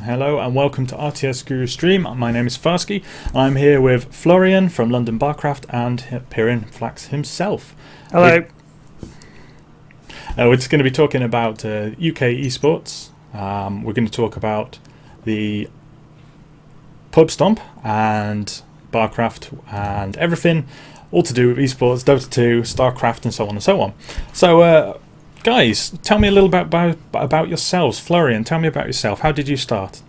Hello and welcome to RTS Guru Stream. My name is Farske. I'm here with Florian from London Barcraft and Pyrion Flax himself. Hello. We're just going to be talking about UK eSports. We're going to talk about the Pubstomp and Barcraft and everything all to do with eSports, Dota 2, StarCraft and so on and so on. So guys, tell me a little bit about yourselves. Florian, tell me about yourself. How did you start?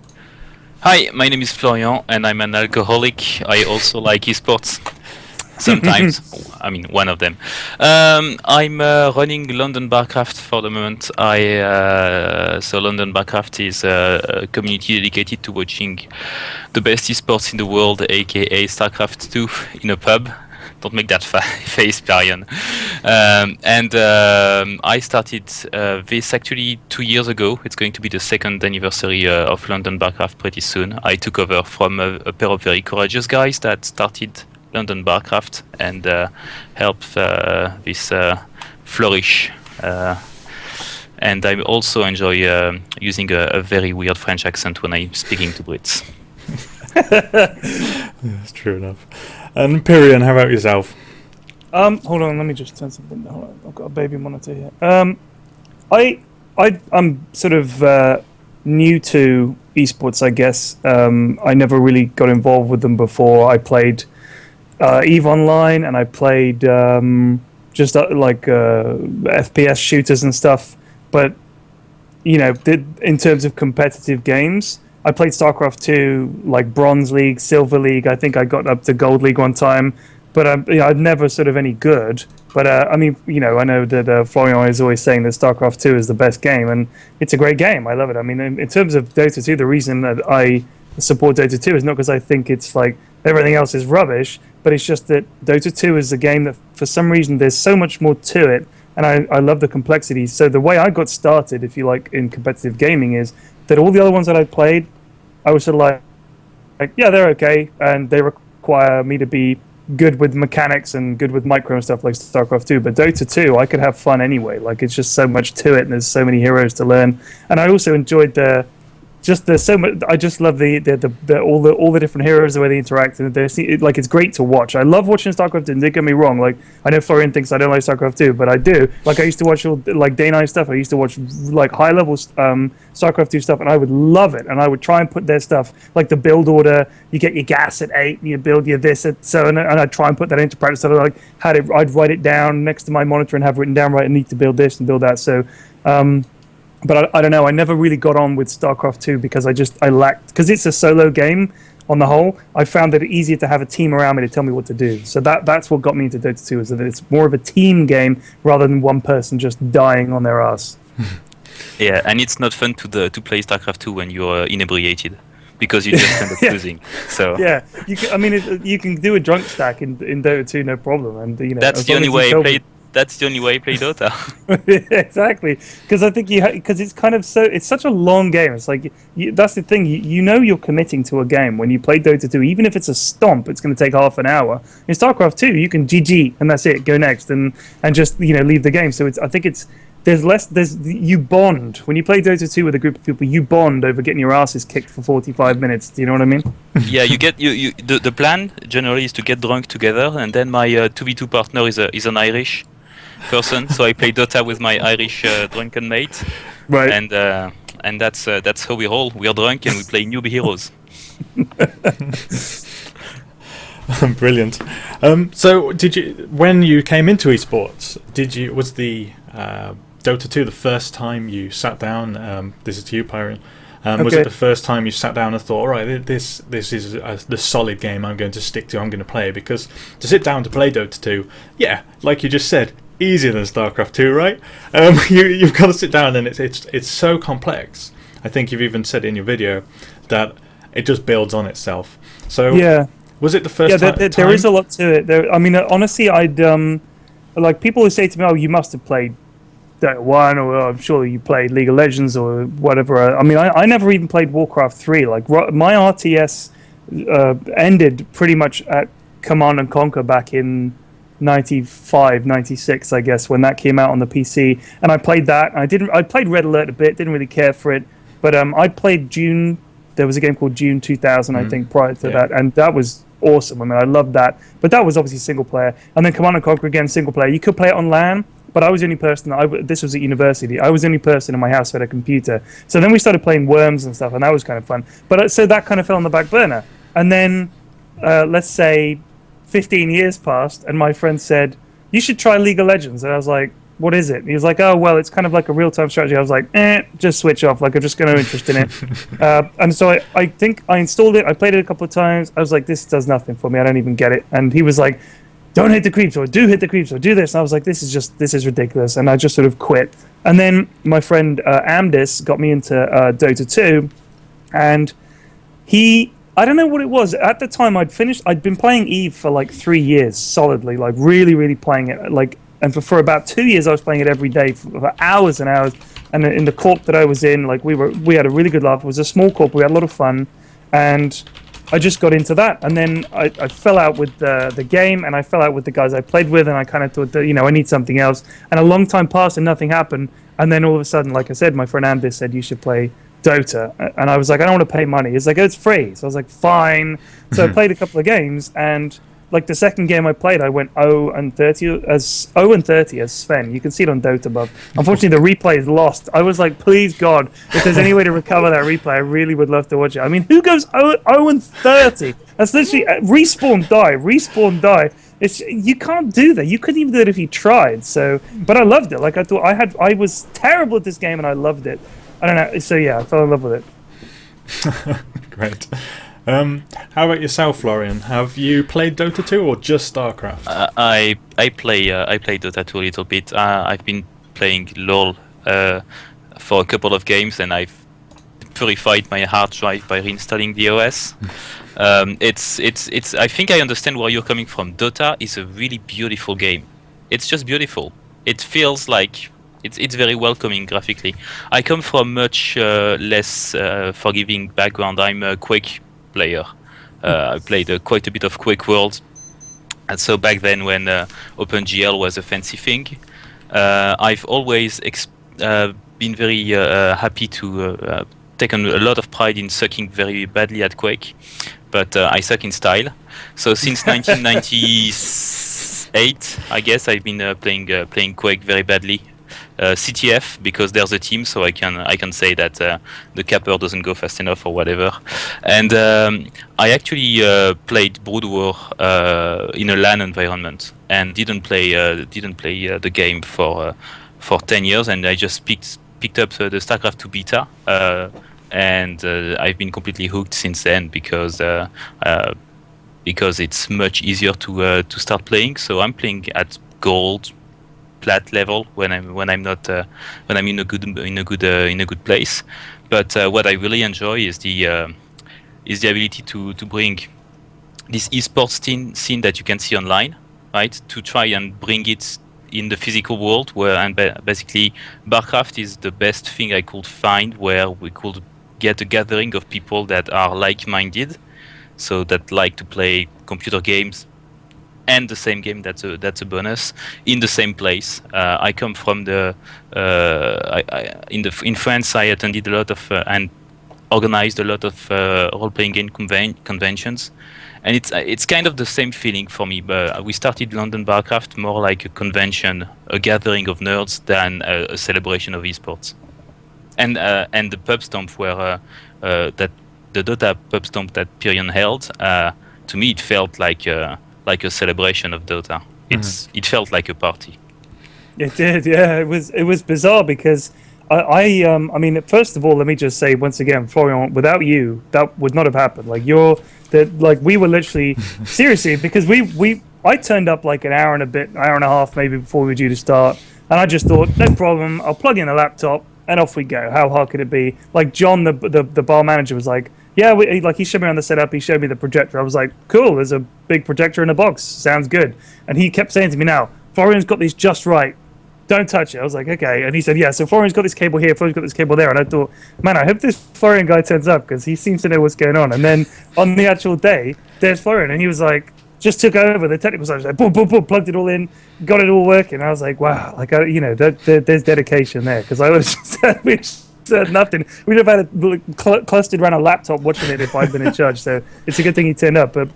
Hi, my name is Florian and I'm an alcoholic. I also like esports. Sometimes, I mean one of them. I'm running London Barcraft for the moment. So London Barcraft is a community dedicated to watching the best esports in the world, aka StarCraft 2 in a pub. Don't make that face, Pyrion. I started this actually 2 years ago. It's going to be the second anniversary of London Barcraft pretty soon. I took over from a pair of very courageous guys that started London Barcraft and helped this flourish. And I also enjoy using a very weird French accent when I'm speaking to Brits. That's true enough. And Pyrion, how about yourself? Hold on, let me just turn something down. I've got a baby monitor here. I'm sort of new to esports, I guess. I never really got involved with them before. I played EVE Online, and I played just like FPS shooters and stuff. But you know, in terms of competitive games, I played StarCraft 2, like Bronze League, Silver League. I think I got up to Gold League one time, but I'd never sort of any good. But I mean, you know, I know that Florian is always saying that StarCraft 2 is the best game, and it's a great game. I love it. I mean, in terms of Dota 2, the reason that I support Dota 2 is not because I think it's like everything else is rubbish, but it's just that Dota 2 is a game that for some reason there's so much more to it, and I love the complexity. So the way I got started, if you like, in competitive gaming is that all the other ones that I played, I was sort of like, yeah, they're okay, and they require me to be good with mechanics and good with micro and stuff like StarCraft 2. But Dota 2, I could have fun anyway. Like, it's just so much to it, and there's so many heroes to learn. And I also enjoyed there's so much. I just love all the different heroes, the way they interact, and like it's great to watch. I love watching StarCraft 2. Don't get me wrong. Like, I know Florian thinks I don't like StarCraft 2, but I do. Like, I used to watch all like day night stuff. I used to watch like high level StarCraft 2 stuff, and I would love it. And I would try and put their stuff, like the build order. You get your gas at 8, and you build your this at so, and I'd try and put that into practice. So I'd write it down next to my monitor and have written down, right, I need to build this and build that. So. But I don't know. I never really got on with StarCraft 2 because I lacked, because it's a solo game on the whole. I found it easier to have a team around me to tell me what to do. So that's what got me into Dota 2, is that it's more of a team game rather than one person just dying on their ass. Yeah, and it's not fun to play StarCraft 2 when you're inebriated, because you just end up losing. So yeah, you can do a drunk stack in Dota 2, no problem. And you know, that's the only way I played. That's the only way I play Dota. Exactly, because I think because it's kind of it's such a long game. It's like that's the thing. You know you're committing to a game when you play Dota 2. Even if it's a stomp, it's going to take half an hour. In StarCraft 2, you can GG and that's it. Go next and just leave the game. So I think you bond when you play Dota 2 with a group of people. You bond over getting your asses kicked for 45 minutes. Do you know what I mean? Yeah, the plan generally is to get drunk together, and then my 2v2 partner is an Irish person, so I play Dota with my Irish drunken mate, right? And that's how we roll. We are drunk and we play newbie heroes. Brilliant. So, when you came into esports, was the Dota 2 the first time you sat down? This is to you, Pyrion. Was it the first time you sat down and thought, all right, this is the solid game I'm going to stick to, I'm going to play? Because to sit down to play Dota 2, yeah, like you just said, easier than StarCraft 2, right? You've got to sit down, and it's so complex. I think you've even said in your video that it just builds on itself. So yeah, was it the first time? There is a lot to it. I mean, honestly, I'd like people who say to me, "Oh, you must have played Dota 1, or oh, I'm sure you played League of Legends or whatever." I mean, I never even played Warcraft 3. Like my RTS ended pretty much at Command and Conquer back in 95, 96, I guess, when that came out on the PC, and I played that. I played Red Alert a bit, didn't really care for it, but I played Dune there was a game called June 2000, I think, prior to Yeah. that, and that was awesome. I mean, I loved that, but that was obviously single player. And then Command and Conquer again, single player. You could play it on LAN, but I was the only person this was at university. I was the only person in my house who had a computer. So then we started playing Worms and stuff, and that was kind of fun. But so that kind of fell on the back burner. And then let's say 15 years passed, and my friend said, "You should try League of Legends." And I was like, "What is it?" And he was like, "Oh, well, it's kind of like a real-time strategy." I was like, just switch off. Like, I'm just got no interest in it. And so I think I installed it. I played it a couple of times. I was like, this does nothing for me. I don't even get it. And he was like, don't hit the creeps, or do hit the creeps, or do this. And I was like, this is ridiculous. And I just sort of quit. And then my friend Amdis got me into Dota 2, and I don't know what it was. At the time, I'd been playing EVE for like 3 years solidly, like really, really playing it. Like, and for about 2 years, I was playing it every day for hours and hours. And in the corp that I was in, like we had a really good laugh. It was a small corp. We had a lot of fun, and I just got into that. And then I fell out with the game, and I fell out with the guys I played with, and I kind of thought that, I need something else. And a long time passed, and nothing happened. And then all of a sudden, like I said, my friend Andis said, you should play Dota. And I was like, I don't want to pay money. He's like, it's free. So I was like, fine. So I played a couple of games, and like the second game I played, I went 0-30 as Sven. You can see it on Dota above. Unfortunately, the replay is lost. I was like, please God, if there's any way to recover that replay, I really would love to watch it. I mean, who goes 0-30? That's literally respawn die. You can't do that. You couldn't even do it if you tried. So, but I loved it. Like I was terrible at this game, and I loved it. I don't know. So yeah, I fell in love with it. Great. How about yourself, Florian? Have you played Dota 2 or just StarCraft? I play Dota 2 a little bit. I've been playing LoL for a couple of games, and I've purified my hard drive by reinstalling the OS. It's. I think I understand where you're coming from. Dota is a really beautiful game. It's just beautiful. It feels like it's very welcoming graphically. I come from much less forgiving background. I'm a Quake player. I played quite a bit of Quake World, and so back then when OpenGL was a fancy thing, I've always been very happy to taken a lot of pride in sucking very badly at Quake, but I suck in style. So since 1998, I guess I've been playing Quake very badly. CTF because there's a team, so I can say that the capper doesn't go fast enough or whatever. And I actually played Brood War in a LAN environment and didn't play the game for 10 years, and I just picked up the StarCraft 2 beta, and I've been completely hooked since then because it's much easier to start playing. So I'm playing at gold, plat level when I'm in a good place. But what I really enjoy is the ability to bring this eSports scene that you can see online, right? To try and bring it in the physical world, basically Barcraft is the best thing I could find where we could get a gathering of people that are like-minded, so that like to play computer games and the same game. That's a bonus in the same place. I come from in France. I attended a lot of and organized a lot of role-playing game conventions, and it's kind of the same feeling for me. But we started London Barcraft more like a convention, a gathering of nerds, than a celebration of esports. And the Pubstomp where that the DoTA Pubstomp that Pyrion held, to me it felt like a celebration of Dota. It felt like a party. It did, yeah. It was bizarre because I mean, first of all, let me just say once again, Florian, without you, that would not have happened. Like we were literally seriously, because I turned up like an hour and a half maybe before we were due to start, and I just thought, no problem, I'll plug in a laptop and off we go. How hard could it be? Like John, the bar manager, was like, yeah, he showed me around the setup. He showed me the projector. I was like, cool, there's a big projector in a box. Sounds good. And he kept saying to me, now, Florian's got these just right. Don't touch it. I was like, okay. And he said, yeah, so Florian's got this cable here, Florian's got this cable there. And I thought, man, I hope this Florian guy turns up because he seems to know what's going on. And then on the actual day, there's Florian. And he was like, just took over the technical side. Like, boom, boom, boom, plugged it all in, got it all working. I was like, wow, like, there's dedication there. Because I was just nothing. We'd have had it clustered around a laptop watching it if I'd been in charge. So it's a good thing he turned up. But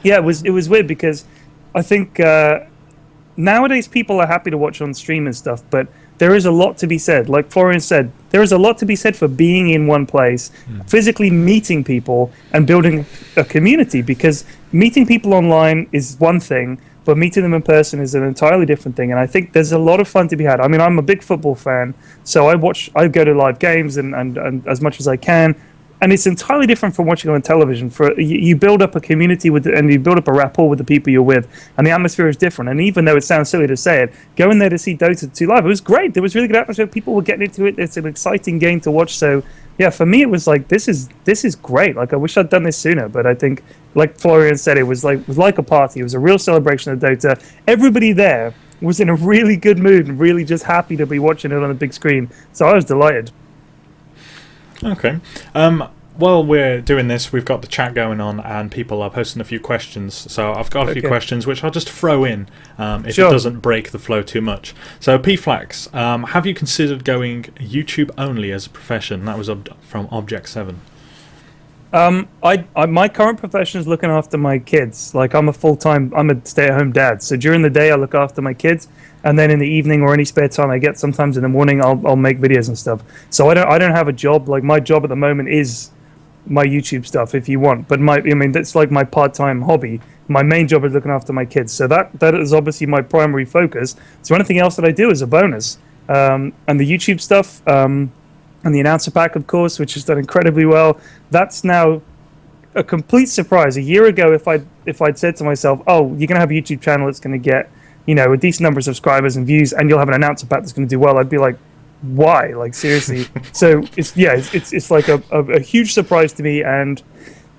yeah, it was weird because I think nowadays people are happy to watch on stream and stuff, but there is a lot to be said. Like Florian said, there is a lot to be said for being in one place, physically meeting people and building a community, because meeting people online is one thing, but meeting them in person is an entirely different thing. And I think there's a lot of fun to be had. I mean, I'm a big football fan, so I go to live games and as much as I can. And it's entirely different from watching on television. You build up a community and you build up a rapport with the people you're with, and the atmosphere is different. And even though it sounds silly to say it, going there to see Dota 2 live, it was great. There was really good atmosphere. People were getting into it. It's an exciting game to watch. So yeah, for me, it was like this is great. Like I wish I'd done this sooner. But I think, like Florian said, it was like a party. It was a real celebration of Dota. Everybody there was in a really good mood and really just happy to be watching it on the big screen. So I was delighted. Okay. While we're doing this, we've got the chat going on, and people are posting a few questions. So I've got a few questions which I'll just throw in if it doesn't break the flow too much. So Flax, have you considered going YouTube only as a profession? That was from Object 7. My current profession is looking after my kids. Like I'm a stay-at-home dad. So during the day I look after my kids, and then in the evening or any spare time I get, sometimes in the morning, I'll make videos and stuff. So I don't have a job. Like my job at the moment is my YouTube stuff, if you want. But that's like my part-time hobby. My main job is looking after my kids. So that is obviously my primary focus. So anything else that I do is a bonus. And the YouTube stuff, and the announcer pack, of course, which has done incredibly well. That's now a complete surprise. A year ago, if I'd said to myself, "Oh, you're gonna have a YouTube channel that's gonna get, a decent number of subscribers and views, and you'll have an announcer pack that's gonna do well," I'd be like, "Why? Like seriously?" So it's like a huge surprise to me. And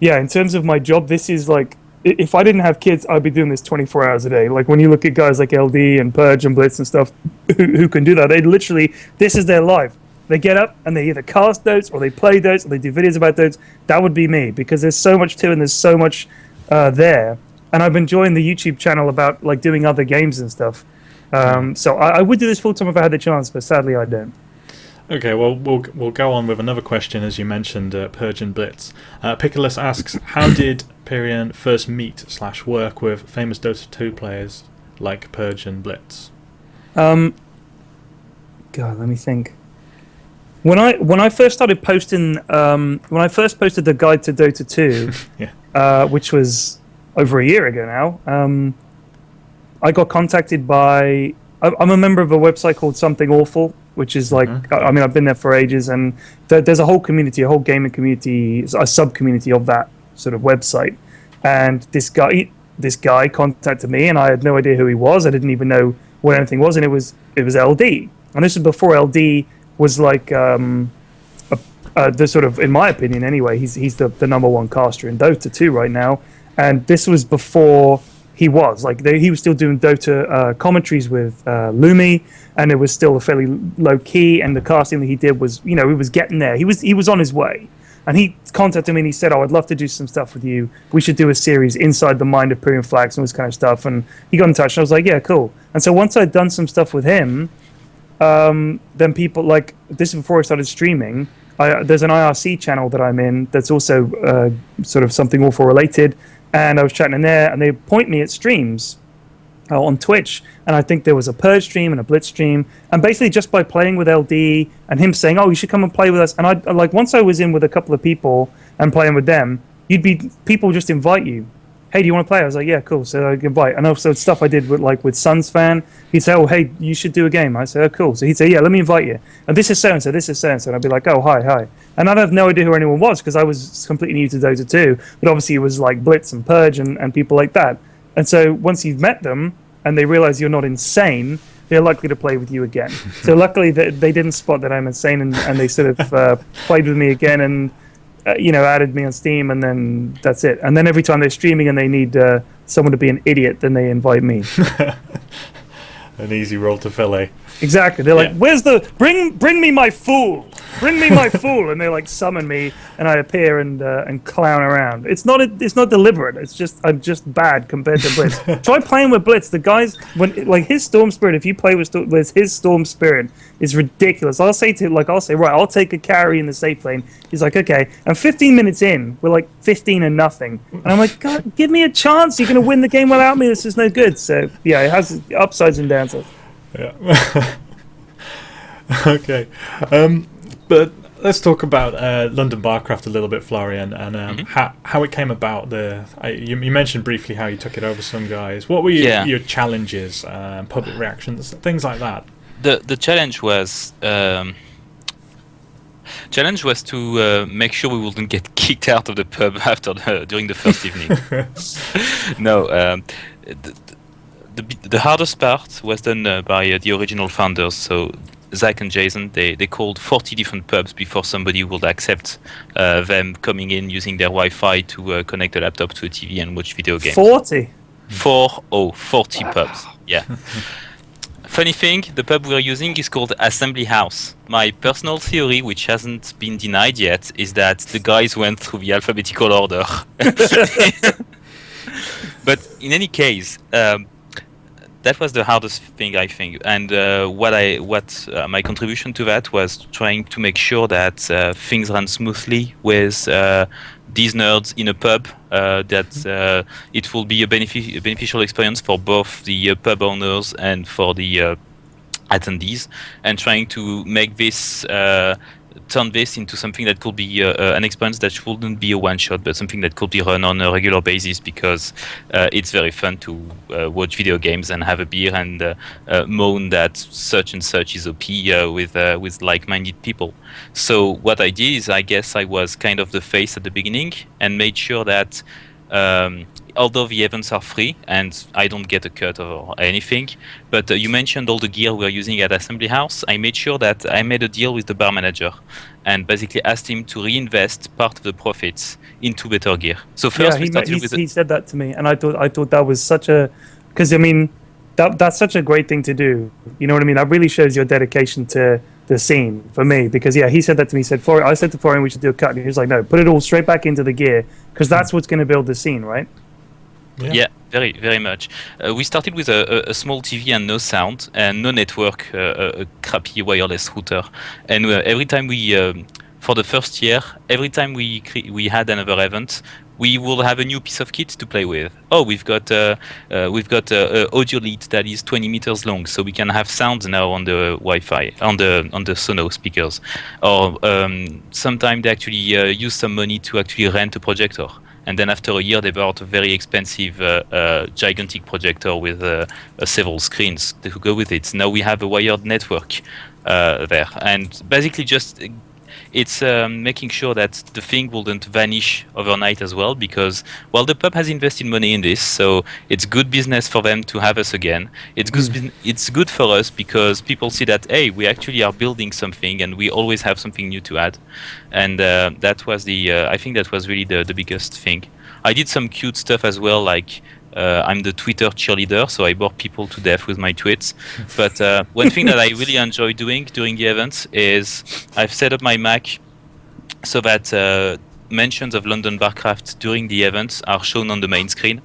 yeah, in terms of my job, this is like, if I didn't have kids, I'd be doing this 24 hours a day. Like when you look at guys like LD and Purge and Blitz and stuff who can do that, they literally, this is their life. They get up and they either cast Dotes or they play Dotes or they do videos about Dotes. That would be me, because there's so much to it and there's so much there. And I've been enjoying the YouTube channel about like doing other games and stuff. So I would do this full time if I had the chance, but sadly I don't. Okay, well, we'll go on with another question, as you mentioned, Purge and Blitz. Pickles asks, how did Pyrion first meet/work with famous Dota 2 players like Purge and Blitz? God, let me think. When I first started posting, when I first posted the guide to Dota 2, which was over a year ago now, I got contacted by. I'm a member of a website called Something Awful, which is like, I mean, I've been there for ages, and there's a whole community, a whole gaming community, a sub-community of that sort of website. And this guy contacted me, and I had no idea who he was. I didn't even know what anything was, and it was LD. And this was before LD was like the sort of, in my opinion anyway, he's the number one caster in Dota 2 right now. And this was before he was he was still doing Dota commentaries with Lumi, and it was still fairly low key, and the casting that he did was, he was getting there. He was on his way, and he contacted me and he said, "Oh, I'd love to do some stuff with you. We should do a series inside the mind of Pyrion Flax and all this kind of stuff." And he got in touch, and I was like, "Yeah, cool." And so once I'd done some stuff with him, then people, like, this is before I started streaming. There's an IRC channel that I'm in that's also sort of Something Awful related. And I was chatting in there, and they point me at streams on Twitch. And I think there was a Purge stream and a Blitz stream. And basically, just by playing with LD and him saying, "Oh, you should come and play with us." And I like, once I was in with a couple of people and playing with them, people just invite you. "Hey, do you want to play?" I was like, "Yeah, cool." So I invite. And also stuff I did with Suns Fan. He'd say, "Oh, hey, you should do a game." I said, "Oh, cool." So he'd say, "Yeah, let me invite you. And this is so and so. This is so and so." And I'd be like, "Oh, hi." And I'd have no idea who anyone was, because I was completely new to Dota 2. But obviously it was like Blitz and Purge and people like that. And so once you've met them and they realize you're not insane, they're likely to play with you again. So luckily they didn't spot that I'm insane, and they sort of played with me again and added me on Steam, and then that's it. And then every time they're streaming and they need someone to be an idiot, then they invite me. An easy roll to fillet. Exactly. They're like, Yeah. "Where's the bring me my fool? Bring me my fool!" And they like summon me, and I appear and clown around. It's not deliberate. It's just I'm just bad compared to Blitz. Try playing with Blitz. The guys when like his Storm Spirit. If you play with his Storm Spirit is ridiculous. I'll say right, I'll take a carry in the safe lane. He's like, okay. And 15 minutes in, we're like 15-0, and I'm like, God, give me a chance. You're gonna win the game without me. This is no good. So yeah, it has upsides and downsides. Yeah. Okay. But let's talk about London Barcraft a little bit, Florian, and how it came about. You mentioned briefly how you took it over some guys. What were your challenges, public reactions, things like that? The challenge was to make sure we wouldn't get kicked out of the pub during the first evening. No, the hardest part was done by the original founders. So Zach and Jason, they called 40 different pubs before somebody would accept them coming in using their Wi-Fi to connect a laptop to a TV and watch video games. 40? 40 pubs, yeah. Funny thing, the pub we're using is called Assembly House. My personal theory, which hasn't been denied yet, is that the guys went through the alphabetical order. But in any case, that was the hardest thing, I think. And my contribution to that was trying to make sure that things ran smoothly with these nerds in a pub, that it will be a beneficial experience for both the pub owners and for the attendees, and trying to make this turn this into something that could be an experience that wouldn't be a one-shot, but something that could be run on a regular basis, because it's very fun to watch video games and have a beer and moan that such and such is OP with like-minded people. So what I did is, I guess I was kind of the face at the beginning and made sure that although the events are free and I don't get a cut or anything, but you mentioned all the gear we're using at Assembly House. I made sure that I made a deal with the bar manager and basically asked him to reinvest part of the profits into better gear. So first he said that to me, and I thought that was such a, because I mean that's such a great thing to do. You know what I mean? That really shows your dedication to the scene for me, because he said that to me. He said, I said to Florian we should do a cut, and he was like, no, put it all straight back into the gear, because that's what's going to build the scene, right? Yeah, very, very much. We started with a small TV and no sound and no network, a crappy wireless router. And every time for the first year, every time we had another event, we will have a new piece of kit to play with. Oh, we've got a audio lead that is 20 meters long, so we can have sound now on the Wi-Fi, on the Sono speakers. Or sometimes they actually use some money to actually rent a projector. And then after a year, they bought a very expensive, gigantic projector with several screens to go with it. Now we have a wired network there. And basically just it's making sure that the thing wouldn't vanish overnight as well, because, well, the pub has invested money in this, so it's good business for them to have us again. It's good for us because people see that, hey, we actually are building something and we always have something new to add. And that was I think that was really the biggest thing. I did some cute stuff as well, like I'm the Twitter cheerleader, so I bore people to death with my tweets. But one thing that I really enjoy doing during the events is I've set up my Mac so that mentions of London Barcraft during the events are shown on the main screen.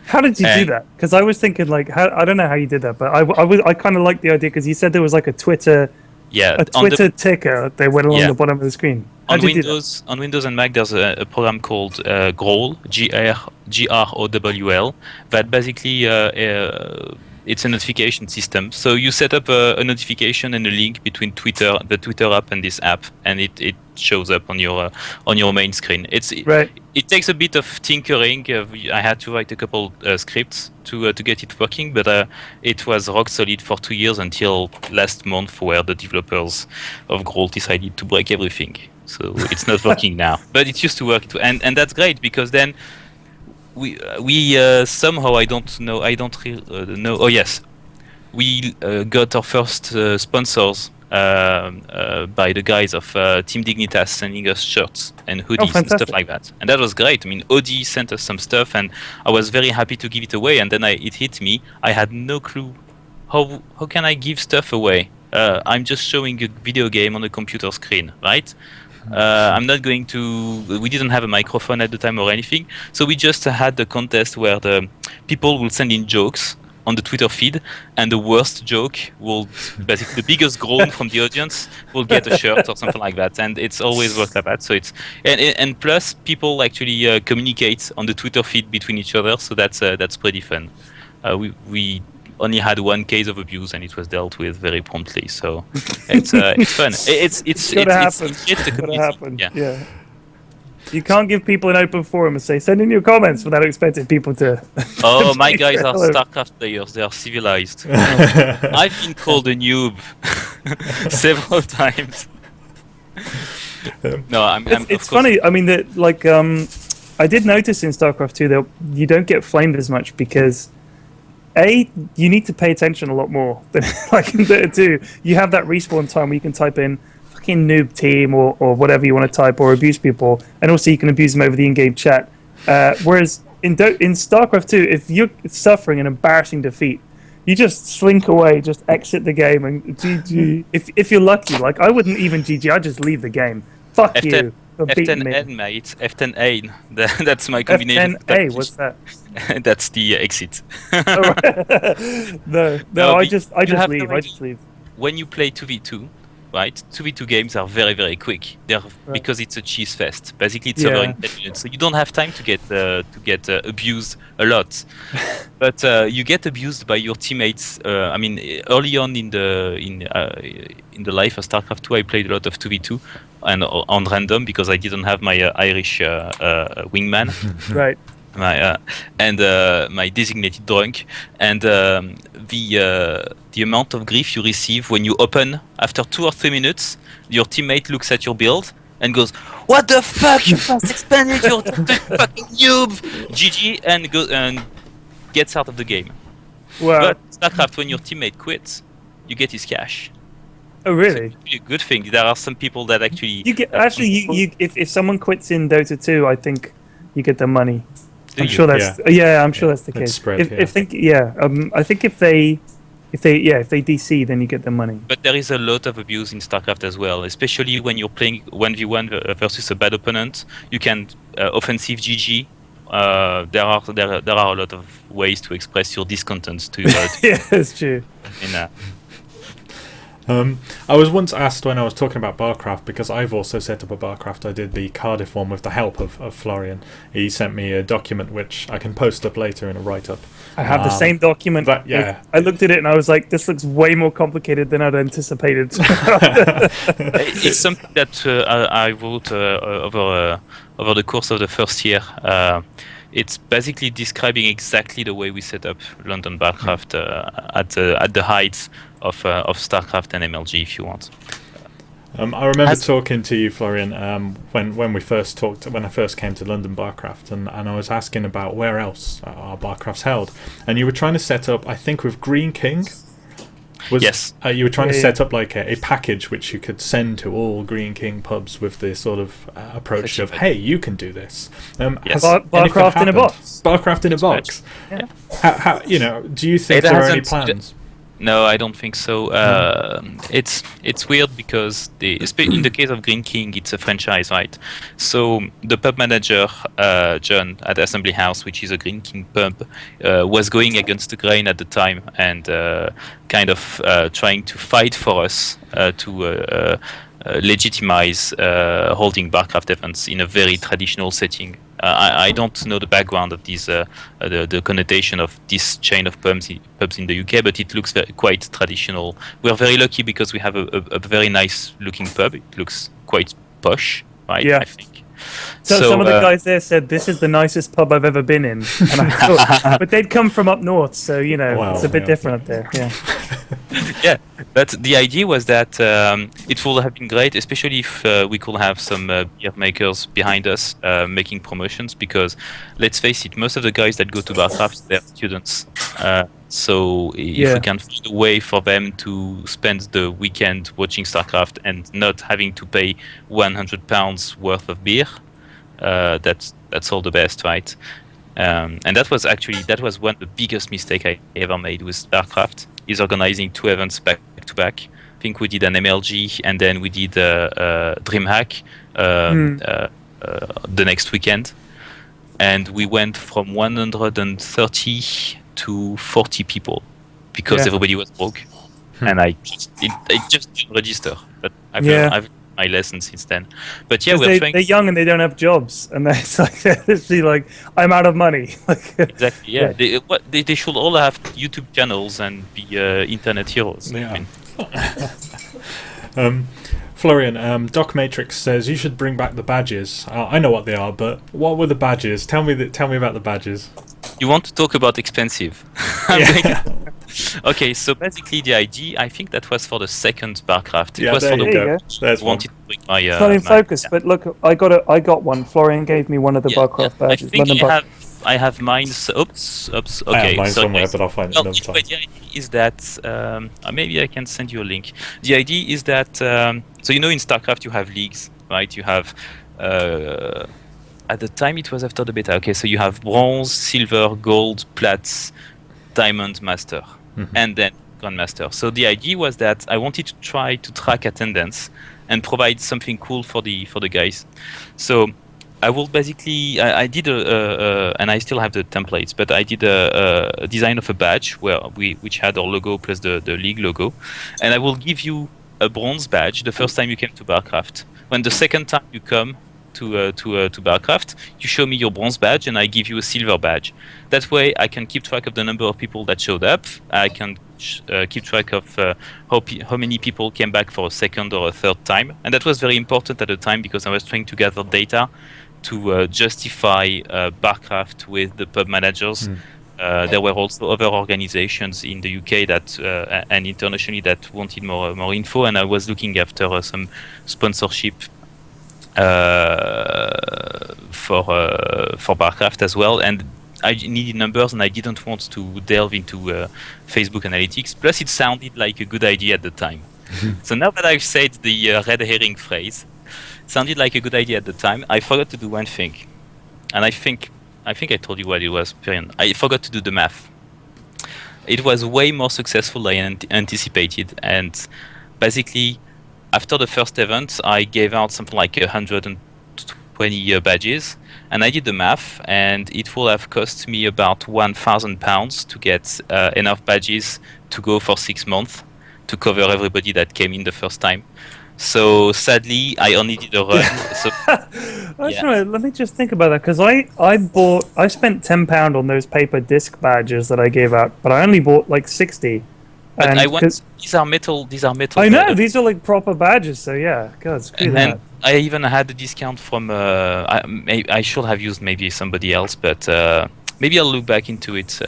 How did you do that? Because I was thinking, like, I don't know how you did that, but I kind of liked the idea, because you said there was like a Twitter ticker that went along the bottom of the screen. On Windows and Mac, there's a program called Growl, Growl, that basically it's a notification system. So you set up a notification and a link between the Twitter app and this app, and it shows up on your main screen. It takes a bit of tinkering. I had to write a couple scripts to get it working, but it was rock solid for 2 years until last month, where the developers of Growl decided to break everything. So it's not working now, but it used to work, and that's great, because then we somehow I don't know. Oh yes, we got our first sponsors by the guys of Team Dignitas sending us shirts and hoodies and stuff like that, and that was great. I mean, Audi sent us some stuff, and I was very happy to give it away. And then it hit me. I had no clue how can I give stuff away? I'm just showing a video game on a computer screen, right? I'm not going to. We didn't have a microphone at the time or anything, so we just had the contest where the people will send in jokes on the Twitter feed, and the worst joke will basically the biggest groan from the audience will get a shirt or something like that, and it's always worked like that. So it's and plus people actually communicate on the Twitter feed between each other, so that's pretty fun. We only had one case of abuse, and it was dealt with very promptly. So it's fun. It's gotta happen. It's the Gotta community. happen. Yeah. Yeah. You can't give people an open forum and say, send in your comments without expecting people to. Oh, my guys are Hello. StarCraft players. They are civilized. I've been called a noob several times. No, I'm It's of course- funny. I mean, that like I did notice in StarCraft 2 that you don't get flamed as much because you need to pay attention a lot more than like in Dota 2. You have that respawn time where you can type in fucking noob team or whatever you want to type or abuse people, and also you can abuse them over the in-game chat. Whereas in StarCraft 2, if you're suffering an embarrassing defeat, you just slink away, just exit the game, and GG. If you're lucky, like I wouldn't even GG, I'd just leave the game. Fuck F10 you. For beating me. F10N, mate. F10A. That's my combination. F10A, what's that? That's the exit. Oh, right. no, No, I but just you have leave. no I idea. just leave. When you play 2v2, right? 2v2 games are very, very quick. They're because it's a cheese fest. Basically, it's over in 10 minutes, so you don't have time to get abused a lot. But you get abused by your teammates. I mean, early on in the life of StarCraft 2, I played a lot of 2v2 and on random because I didn't have my Irish wingman. Right. My designated drunk, and the amount of grief you receive when you open after 2 or 3 minutes, your teammate looks at your build and goes, "What the fuck? You fast expanded, you're fucking noob!" GG, and gets out of the game. Well, But StarCraft, when your teammate quits, you get his cash. oh really? It's a good thing. There are some people that actually You get actually you if someone quits in Dota 2, I think you get their money. Do I'm you? sure that's I'm sure that's the It's case. spread, I think if they DC, then you get their money. But there is a lot of abuse in StarCraft as well, especially when you're playing 1v1 versus a bad opponent. You can offensive GG. There are a lot of ways to express your discontent to. Yeah, that's true. I was once asked when I was talking about Barcraft, because I've also set up a Barcraft. I did the Cardiff one with the help of Florian. He sent me a document which I can post up later in a write-up. I have the same document. I looked at it and I was like, this looks way more complicated than I'd anticipated. It's something that I wrote over the course of the first year. It's basically describing exactly the way we set up London Barcraft at the heights of StarCraft and MLG, if you want. I remember talking to you, Florian, when we first talked, when I first came to London Barcraft, and I was asking about where else are Barcrafts held, and you were trying to set up, I think, with Green King. Yes. You were trying to set up like a package which you could send to all Green King pubs with the sort of approach of, hey, you can do this. Yes. Barcraft in a box. Barcraft in a box. Yeah. How do you think It there are any hasn't- plans? No, I don't think so. It's weird because in the case of Green King, it's a franchise, right? So the pub manager, John, at Assembly House, which is a Green King pub, was going against the grain at the time and kind of trying to fight for us to legitimize holding Barcraft events in a very traditional setting. I don't know the background of these, the connotation of this chain of pubs in the UK, but it looks quite traditional. We are very lucky because we have a very nice looking pub. It looks quite posh, right? Yeah. I think. So some of the guys there said, this is the nicest pub I've ever been in. And I thought, but they'd come from up north, so, Wow, it's a bit different up there. Yeah. Yeah, but the idea was that it would have been great, especially if we could have some beer makers behind us making promotions, because let's face it, most of the guys that go to Barcraft, they're students. So if we can find a way for them to spend the weekend watching StarCraft and not having to pay £100 worth of beer, that's all the best, right? And that was one of the biggest mistake I ever made with Barcraft. is organizing 2 events back to back. I think we did an MLG and then we did DreamHack the next weekend, and we went from 130 to 40 people because everybody was broke, and it just didn't register. But I've learned my lesson since then. But yeah, they're young and they don't have jobs, and it's like they're literally like, I'm out of money. Exactly. Yeah. They should all have YouTube channels and be internet heroes. Yeah. Florian, Doc Matrix says you should bring back the badges. I know what they are, but what were the badges? Tell me about the badges. You want to talk about expensive? Yeah. Okay, so basically the ID, I think that was for the second Barcraft. It was for the There's wanted to bring my. It's not in focus, but look, I got one. Florian gave me one of the Barcraft badges. I think I have mine. Oops. Okay, I have mine somewhere, but I'll find it another time. The idea is that maybe I can send you a link. The idea is that so in StarCraft you have leagues, right? You have at the time it was after the beta. Okay, so you have bronze, silver, gold, plat, diamond, master, and then grandmaster. So the idea was that I wanted to try to track attendance and provide something cool for the guys. So I will basically I did and I still have the templates, but I did a design of a badge which had our logo plus the league logo, and I will give you a bronze badge the first time you came to Barcraft. When the second time you come to Barcraft, you show me your bronze badge and I give you a silver badge. That way I can keep track of the number of people that showed up. I can keep track of how many people came back for a second or a third time, and that was very important at the time because I was trying to gather data to justify Barcraft with the pub managers. There were also other organizations in the UK that and internationally that wanted more info, and I was looking after some sponsorship for Barcraft as well, and I needed numbers and I didn't want to delve into Facebook analytics. Plus, it sounded like a good idea at the time. So now that I've said the red herring phrase, it sounded like a good idea at the time. I forgot to do one thing, and I think I told you what it was, Pyrion. I forgot to do the math. It was way more successful than I anticipated, and basically, after the first event, I gave out something like 120 badges, and I did the math, and it will have cost me about £1,000 to get enough badges to go for 6 months to cover everybody that came in the first time. So sadly, I only did a run. So let me just think about that, because I spent £10 on those paper disc badges that I gave out, but I only bought like 60. But these are metal. I know, these are like proper badges, so yeah, God, screw that. And I even had a discount from I should have used maybe somebody else, but maybe I'll look back into it.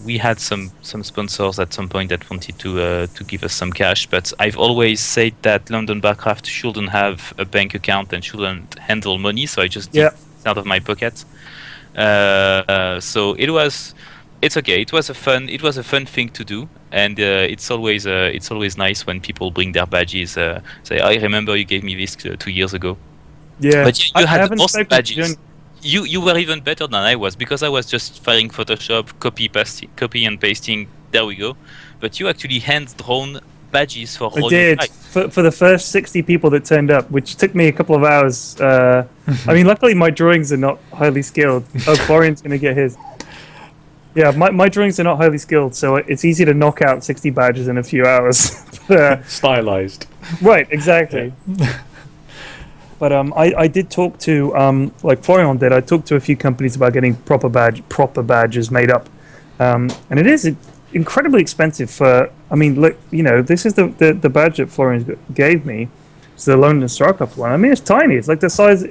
We had some sponsors at some point that wanted to give us some cash, but I've always said that London Barcraft shouldn't have a bank account and shouldn't handle money, so I just did it out of my pocket. So it's okay. It was a fun thing to do, and it's always nice when people bring their badges. Say, I remember you gave me this 2 years ago. Yeah, but you had the most badges. You were even better than I was, because I was just firing Photoshop, copy and pasting. There we go. But you actually hand-drawn badges for all your guys. For the first 60 people that turned up, which took me a couple of hours. I mean, luckily my drawings are not highly skilled. Oh, Florian's going to get his. Yeah, my drawings are not highly skilled, so it's easy to knock out 60 badges in a few hours. Stylized. Right, exactly. Yeah. But I did talk to, like Florian did, I talked to a few companies about getting proper badges made up. And it is incredibly expensive for, I mean, look, this is the badge that Florian gave me. It's the London StarCraft one. I mean, it's tiny. It's like the size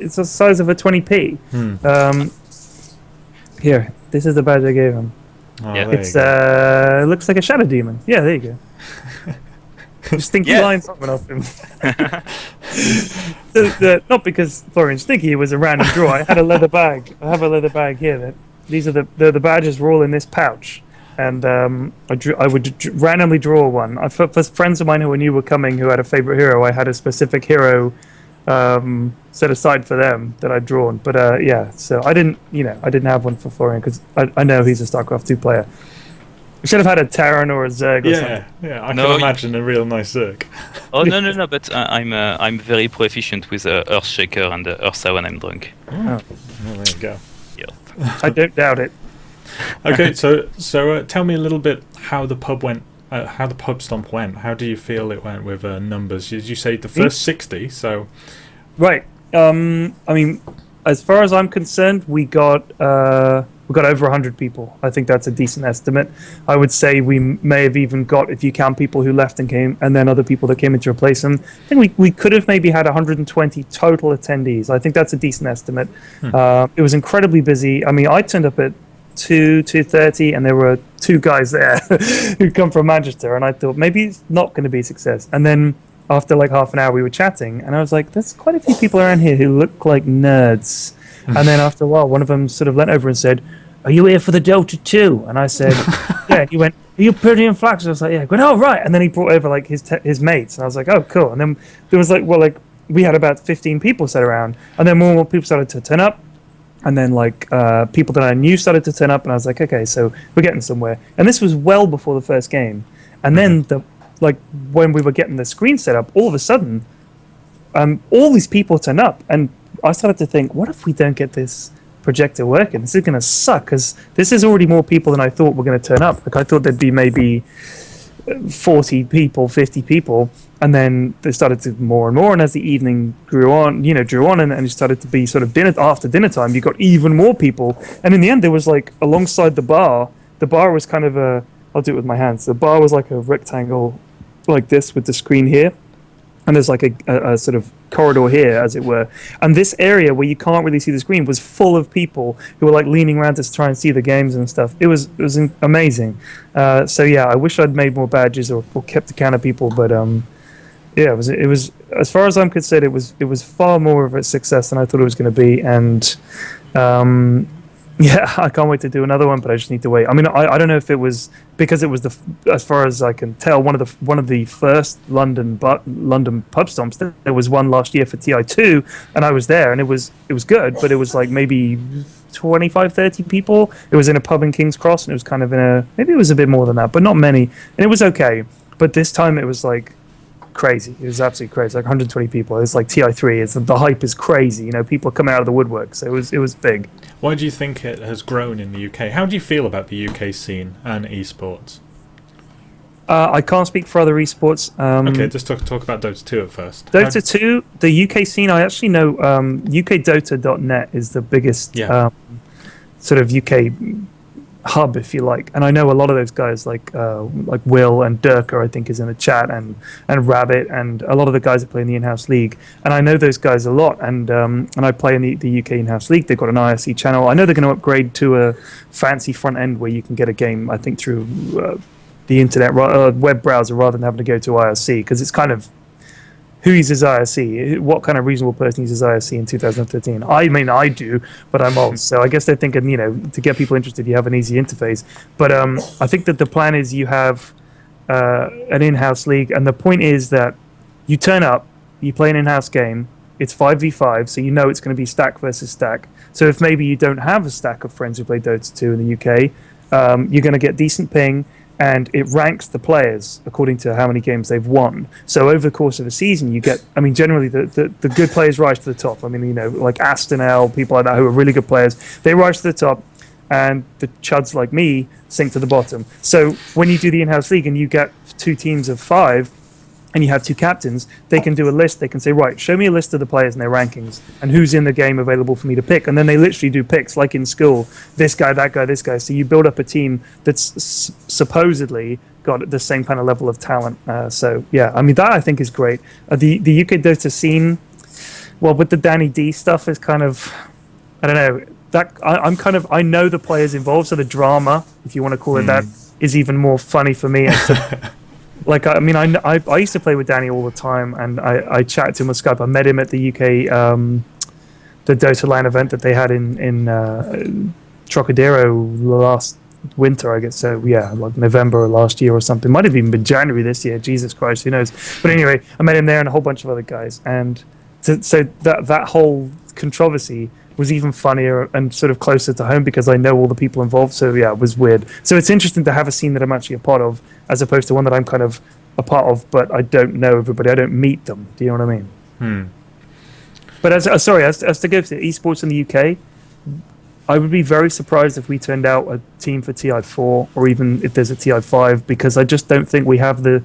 of a 20p. Here, this is the badge I gave him. Oh, it looks like a shadow demon. Yeah, there you go. Stinky line something off him. Not because Florian's stinky, it was a random draw. I had a leather bag. I have a leather bag here. These are the badges were all in this pouch, and I would randomly draw one. For friends of mine who I knew were coming, who had a favorite hero, I had a specific hero set aside for them that I'd drawn. But so I didn't have one for Florian because I know he's a StarCraft 2 player. We should have had a Terran or a Zerg or something. Yeah, I can imagine a real nice Zerg. Oh no! But I'm very proficient with Earthshaker and Ursa when I'm drunk. Oh, well, there you go. Yeah. I don't doubt it. Okay, so tell me a little bit how the Pubstomp went. How do you feel it went with numbers? Did you say the first 60? So right. I mean, as far as I'm concerned, we got over 100 people. I think that's a decent estimate. I would say we may have even got, if you count people who left and came, and then other people that came in to replace them, I think we could have maybe had 120 total attendees. I think that's a decent estimate. It was incredibly busy. I mean, I turned up at 2:30, and there were two guys there who'd come from Manchester, and I thought maybe it's not going to be a success. And then after like half an hour, we were chatting, and I was like, there's quite a few people around here who look like nerds. And then after a while, one of them sort of leant over and said, "Are you here for the Dota 2?" And I said, "Yeah." And he went, "Are you Pyrion Flax?" And I was like, "Yeah." He went, "Oh, right." And then he brought over like his mates, and I was like, "Oh, cool." And then there was like we had about 15 people sat around, and then more and more people started to turn up. And then people that I knew started to turn up, and I was like, okay, so we're getting somewhere. And this was well before the first game. And then when we were getting the screen set up, all of a sudden, all these people turn up, and I started to think, what if we don't get this projector working? This is going to suck, because this is already more people than I thought were going to turn up. Like I thought there'd be maybe 40 people, 50 people, and then they started to more and more, and as the evening drew on, and it started to be sort of after dinner time, you got even more people, and in the end there was like alongside the bar was kind of I'll do it with my hands, the bar was like a rectangle like this with the screen here, and there's like a sort of corridor here, as it were. And this area where you can't really see the screen was full of people who were like leaning around to try and see the games and stuff. It was amazing. So yeah, I wish I'd made more badges or kept the count of people, but yeah, it was as far as I'm concerned, it was far more of a success than I thought it was going to be, and yeah, I can't wait to do another one, but I just need to wait. I mean, I don't know if it was because it was as far as I can tell, one of the first London Pubstomps. There was one last year for TI2, and I was there, and it was good, but it was like maybe 25, 30 people. It was in a pub in King's Cross, and it was kind of maybe it was a bit more than that, but not many, and it was okay. But this time it was like crazy. It was absolutely crazy. Like 120 people. It's like TI3. The hype is crazy. People are coming out of the woodwork. So it was big. Why do you think it has grown in the UK? How do you feel about the UK scene and esports? I can't speak for other esports. Okay, just talk about Dota 2 at first. Dota 2, the UK scene. I actually know UKDota.net is the biggest sort of UK hub, if you like, and I know a lot of those guys like Will and Durka, I think, is in the chat, and Rabbit, and a lot of the guys that play in the in-house league, and I know those guys a lot, and I play in the UK in-house league. They've got an IRC channel. I know they're going to upgrade to a fancy front end where you can get a game, I think, through the internet web browser rather than having to go to IRC, because it's kind of who uses IRC? What kind of reasonable person uses IRC in 2013? I mean, I do, but I'm old, so I guess they're thinking, to get people interested, you have an easy interface. But I think that the plan is you have an in-house league, and the point is that you turn up, you play an in-house game, it's 5v5, so it's going to be stack versus stack. So if maybe you don't have a stack of friends who play Dota 2 in the UK, you're going to get decent ping, and it ranks the players according to how many games they've won. So over the course of a season, you get, generally the good players rise to the top. Like Aston L, people like that who are really good players, they rise to the top, and the chuds like me sink to the bottom. So when you do the in-house league and you get 2 teams of 5, and you have 2 captains, they can do a list. They can say, right, show me a list of the players and their rankings and who's in the game available for me to pick. And then they literally do picks, like in school, this guy, that guy, this guy. So you build up a team that's supposedly got the same kind of level of talent. So, yeah, that I think is great. The UK Dota scene, well, with the Danny D stuff is kind of, I don't know, I know the players involved, so the drama, if you want to call it that, is even more funny for me. Like, I used to play with Danny all the time, and I chatted to him on Skype. I met him at the UK, the Dota LAN event that they had in Trocadero last winter, I guess. So, yeah, like November last year or something. Might have even been January this year. Jesus Christ, who knows? But anyway, I met him there and a whole bunch of other guys. And so that whole controversy was even funnier and sort of closer to home because I know all the people involved. So yeah, it was weird. So it's interesting to have a scene that I'm actually a part of, as opposed to one that I'm kind of a part of, but I don't know everybody. I don't meet them. Do you know what I mean? But as to go to esports in the UK, I would be very surprised if we turned out a team for TI4 or even if there's a TI5, because I just don't think we have the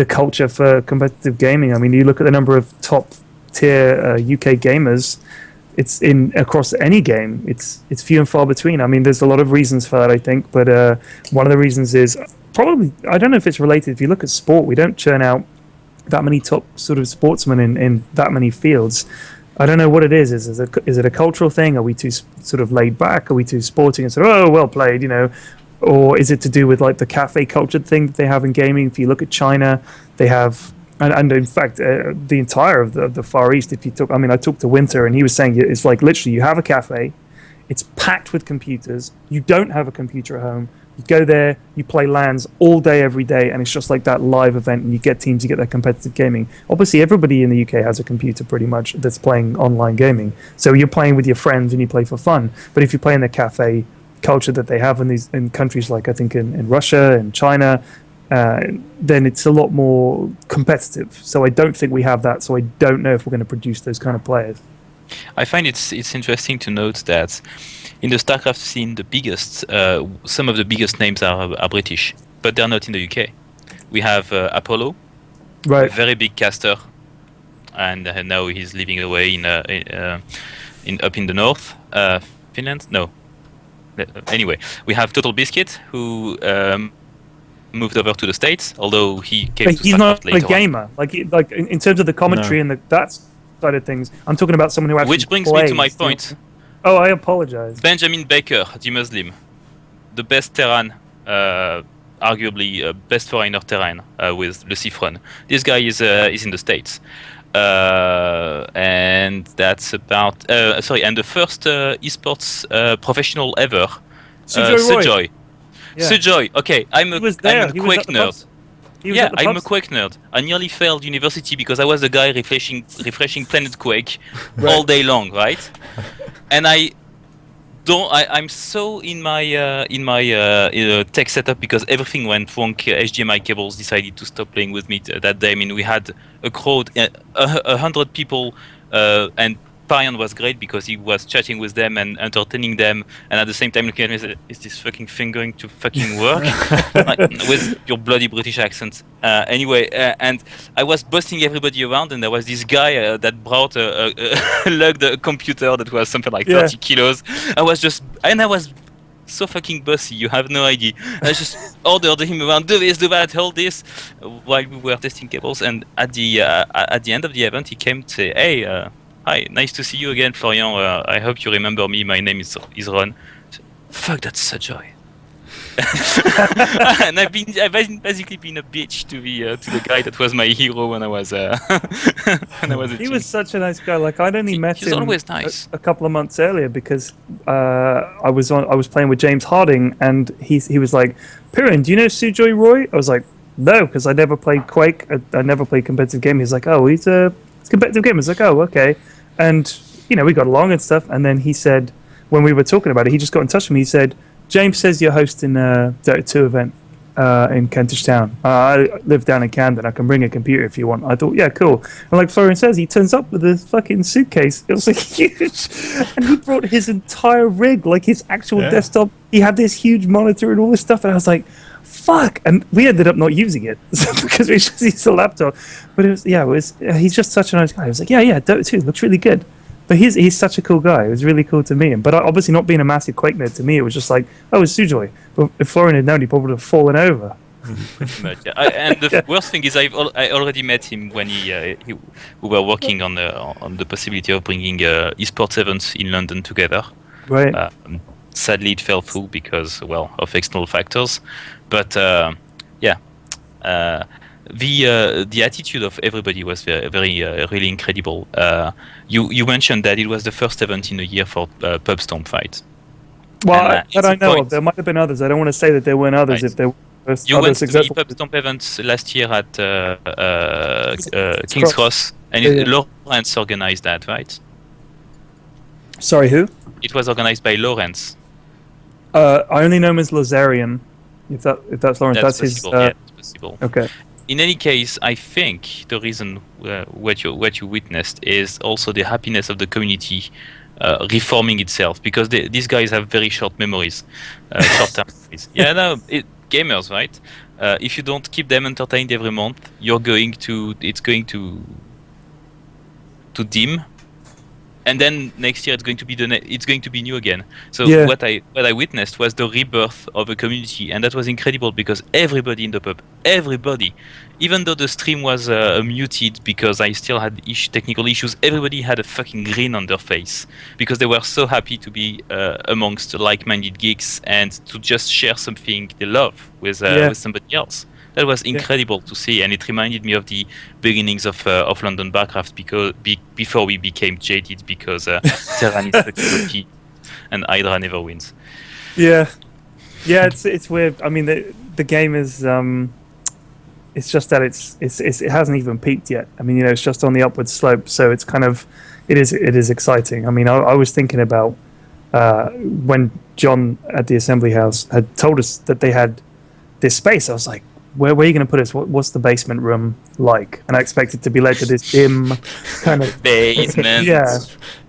culture for competitive gaming. I mean, you look at the number of top tier UK gamers. It's in across any game. It's few and far between. I mean, there's a lot of reasons for that, I think. But one of the reasons is probably, I don't know if it's related. If you look at sport, we don't churn out that many top sort of sportsmen in that many fields. I don't know what it is. Is it a cultural thing? Are we too sort of laid back? Are we too sporting and sort of, oh, well played, you know? Or is it to do with like the cafe culture thing that they have in gaming? If you look at China, they have, and in fact, the entire of the Far East. If you took, I mean, I talked to Winter, and he was saying it's like literally you have a cafe, it's packed with computers. You don't have a computer at home. You go there, you play LANs all day, every day, and it's just like that live event, and you get teams, you get that competitive gaming. Obviously, everybody in the UK has a computer pretty much that's playing online gaming. So you're playing with your friends and you play for fun. But if you play in the cafe culture that they have in countries like, I think, in Russia and China, then it's a lot more competitive. So I don't think we have that. So I don't know if we're going to produce those kind of players. I find it's interesting to note that in the StarCraft scene, the biggest, some of the biggest names are British, but they're not in the UK. We have Apollo, right, a very big caster, and now he's living away in up in the north, Finland. No, anyway, we have Total Biscuit, who moved over to the States, although he came to he's StarCraft not later a gamer. on. Like in terms of the commentary and that side of things, I'm talking about someone who actually Which brings plays. me to my point. Oh, I apologize. Benjamin Baker, the Muslim, the best Terran, arguably best foreigner Terran with Le Cifron. This guy is in the States, and that's about and the first esports professional ever, Sujoy. Yeah. Sujoy. Okay, I'm a Quake nerd. Yeah, I'm a Pubs. Quake nerd. I nearly failed university because I was the guy refreshing Planet Quake all day long, right? And I'm so in my tech setup because everything went wrong. HDMI cables decided to stop playing with me that day. I mean, we had a crowd, 100 people, and Pyrion was great because he was chatting with them and entertaining them, and at the same time looking at me and said, "Is this fucking thing going to fucking work?" Like, with your bloody British accent. Anyway, and I was busting everybody around, and there was this guy that brought a lugged a computer that was something like 30 kilos. I was so fucking bossy, you have no idea. I just ordered him around, do this, do that, hold this, while we were testing cables. And at the end of the event, he came to say, "Hey, hi, nice to see you again, Florian. I hope you remember me. My name is Ron." Fuck, that's such joy. And I've basically been a bitch to the guy that was my hero when I was a He was such a nice guy. Like I'd only met he's him always nice. a couple of months earlier because I was playing with James Harding, and he was like, "Pyrion, do you know Sujoy Roy?" I was like, "No," because I never played Quake. I never played competitive game. He's like, "Oh, he's a competitive game." I was like, "Oh, okay." And we got along and stuff. And then he said, when we were talking about it, he just got in touch with me. He said, "James says you're hosting a DoTA event in Kentish Town. I live down in Camden. I can bring a computer if you want." I thought, yeah, cool. And like Florian says, he turns up with a fucking suitcase. It was like huge. And he brought his entire rig, like his actual desktop. He had this huge monitor and all this stuff. And I was like, fuck. And we ended up not using it because we just used the laptop. But he's just such a nice guy. I was like, yeah, Dota 2 looks really good. But he's such a cool guy. It was really cool to meet him. But obviously, not being a massive Quake nerd, to me, it was just like, oh, it's Sujoy. But if Florian had known, he probably would have fallen over. Pretty much, yeah. And the worst thing is, I already met him when we were working on the possibility of bringing esports events in London together. Right. Sadly, it fell through because, well, of external factors. But the attitude of everybody was very really incredible. You mentioned that it was the first event in a year for Pubstomp fight. Well, that I know of. There might have been others. I don't want to say that there weren't others. Right. If there were you other went successful to the Pubstomp event last year at King's Cross, and Lawrence organized that, right? Sorry, who? It was organized by Lawrence. I only know him as Lazarian. If that's Lawrence, that's possible. his. Yeah, it's possible. Okay. In any case, I think the reason what you witnessed is also the happiness of the community reforming itself, because these guys have very short memories, short-term memories. Yeah, no, gamers, right? If you don't keep them entertained every month, it's going to dim, and then next year it's going to be new again. So what I witnessed was the rebirth of a community, and that was incredible because everybody in the pub, everybody, even though the stream was muted because I still had technical issues, everybody had a fucking grin on their face because they were so happy to be amongst like-minded geeks and to just share something they love with somebody else. That was incredible to see, and it reminded me of the beginnings of London Barcraft before we became jaded because Terran is the key and Hydra never wins. Yeah, it's weird. I mean, the game is it's just that it hasn't even peaked yet. I mean, it's just on the upward slope, so it's kind of it is exciting. I mean, I was thinking about when John at the Assembly House had told us that they had this space. I was like, where are you going to put us? What's the basement room like? And I expected to be led to this dim kind of basement,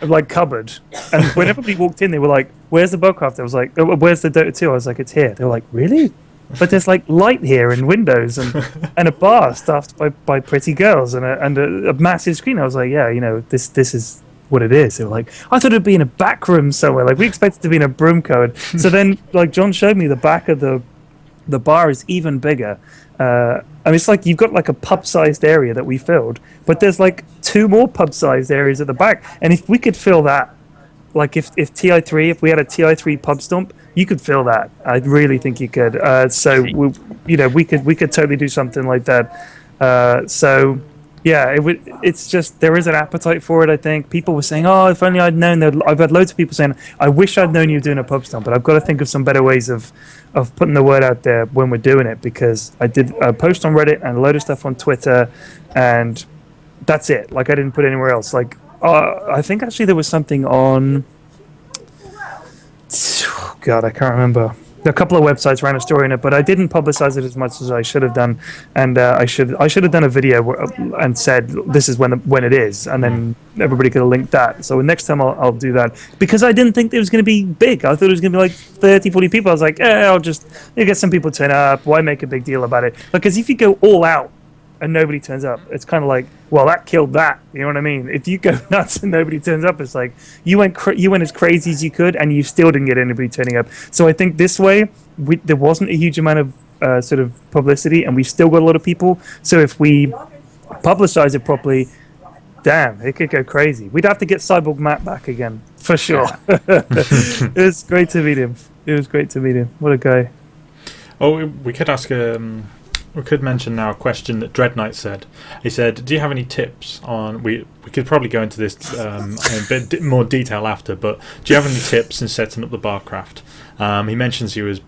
like cupboard. And when everybody walked in, they were like, "Where's the Barcraft?" I was like, "Where's the Dota 2?" I was like, "It's here." They were like, "Really?" But there's like light here and windows and a bar staffed by pretty girls and a massive screen. I was like, "Yeah, this is what it is." They were like, "I thought it'd be in a back room somewhere. Like we expected to be in a broom code." So then, like John showed me the back of the bar is even bigger. I mean, it's like you've got like a pub-sized area that we filled, but there's like 2 more pub-sized areas at the back. And if we could fill that, like if we had a TI3 Pubstomp, you could fill that. I really think you could. So we could totally do something like that. So yeah, it's just there is an appetite for it. I think people were saying, "Oh, if only I'd known." I've had loads of people saying, "I wish I'd known you were doing a Pubstomp," but I've got to think of some better ways of putting the word out there when we're doing it, because I did a post on Reddit and a load of stuff on Twitter, and that's it. Like I didn't put anywhere else. Like I think actually there was something on. God, I can't remember. A couple of websites ran a story in it, but I didn't publicize it as much as I should have done, and I should have done a video and said this is when it is, and then everybody could have linked that. So next time I'll do that, because I didn't think it was going to be big. I thought it was going to be like 30, 40 people. I was like, I'll just get some people to turn up. Why make a big deal about it? Because if you go all out and nobody turns up, it's kind of like, well, that killed that. You know what I mean? If you go nuts and nobody turns up, it's like you went as crazy as you could, and you still didn't get anybody turning up. So I think this way, there wasn't a huge amount of sort of publicity, and we still got a lot of people. So if we publicize it properly, damn, it could go crazy. We'd have to get Cyborg Matt back again for sure. It was great to meet him. What a guy. Oh, we could ask we could mention now a question that Dread Knight said. He said, "Do you have any tips on?" We could probably go into this in a bit more detail after, but do you have any tips in setting up the Barcraft? He mentions he was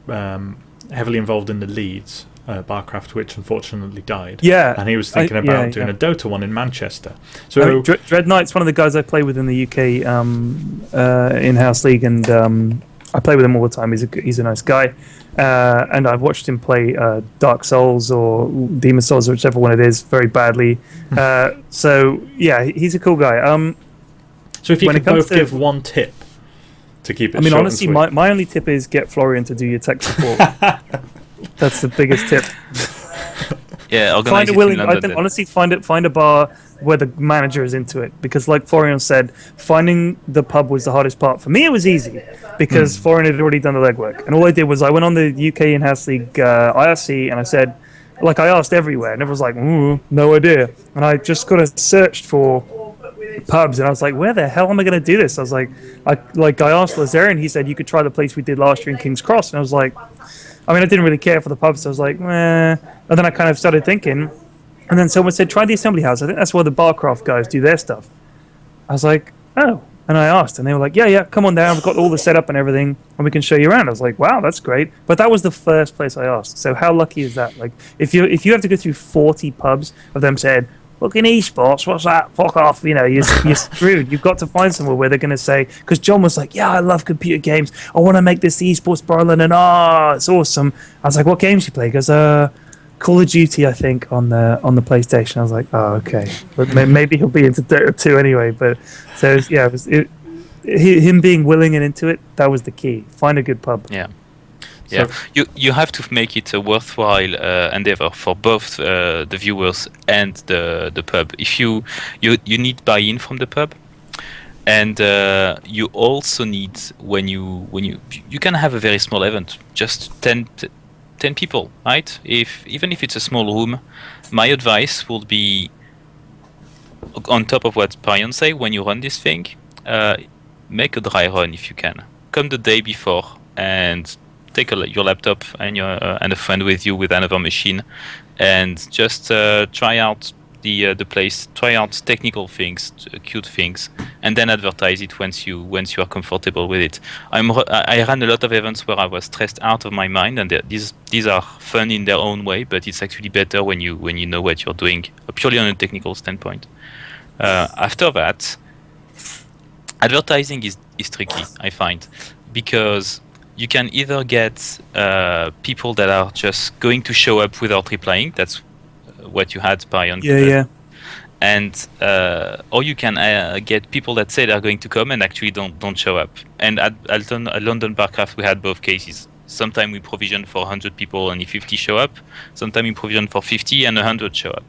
heavily involved in the Leeds Barcraft, which unfortunately died. Yeah, and he was thinking about doing a Dota one in Manchester. So Dread Knight's one of the guys I play with in the UK in-house league, and I play with him all the time. He's a nice guy. And I've watched him play Dark Souls or Demon Souls, whichever one it is, very badly. So yeah, he's a cool guy. So if you could both give one tip to keep it, short honestly, and sweet. my only tip is get Florian to do your tech support. That's the biggest tip. Yeah, organize it in London. Honestly, find a bar where the manager is into it, because like Florian said, finding the pub was the hardest part. For me, it was easy because Florian had already done the legwork, and all I did was I went on the UK in-house league IRC, and I said, like, I asked everywhere, and everyone was like, no idea, and I just got searched for pubs, and I was like, where the hell am I going to do this? I was like, I asked Lazarian, he said you could try the place we did last year in King's Cross, and I was like, I mean, I didn't really care for the pubs, so I was like, meh. And then I kind of started thinking, and then someone said, try the Assembly House. I think that's where the Barcraft guys do their stuff. I was like, oh. And I asked, and they were like, yeah, come on down. We've got all the setup and everything, and we can show you around. I was like, wow, that's great. But that was the first place I asked. So how lucky is that? Like, if you have to go through 40 pubs of them said, fucking eSports, what's that? Fuck off. You're screwed. You've got to find somewhere where they're going to say, because John was like, yeah, I love computer games. I want to make this the eSports Berlin, and it's awesome. I was like, what games do you play? He goes, Call of Duty, I think, on the PlayStation. I was like, oh, okay. But maybe he'll be into Dota 2 anyway. But so, yeah, him being willing and into it, that was the key. Find a good pub. Yeah. Yeah, you have to make it a worthwhile endeavor for both the viewers and the pub. If you need buy-in from the pub, and you also need when you can have a very small event, just 10 people, right? Even if it's a small room, my advice would be, on top of what Pyrion say, when you run this thing, make a dry run if you can. Come the day before and take your laptop and and a friend with you with another machine, and just try out the place, try out technical things, cute things, and then advertise it once you are comfortable with it. I ran a lot of events where I was stressed out of my mind, and these are fun in their own way, but it's actually better when you know what you're doing purely on a technical standpoint. After that, advertising is tricky, I find, because you can either get people that are just going to show up without replying. That's what you had, Pyrion. Yeah. And or you can get people that say they're going to come and actually don't show up. And at London Barcraft, we had both cases. Sometimes we provision for 100 people and 50 show up. Sometimes we provision for 50 and 100 show up.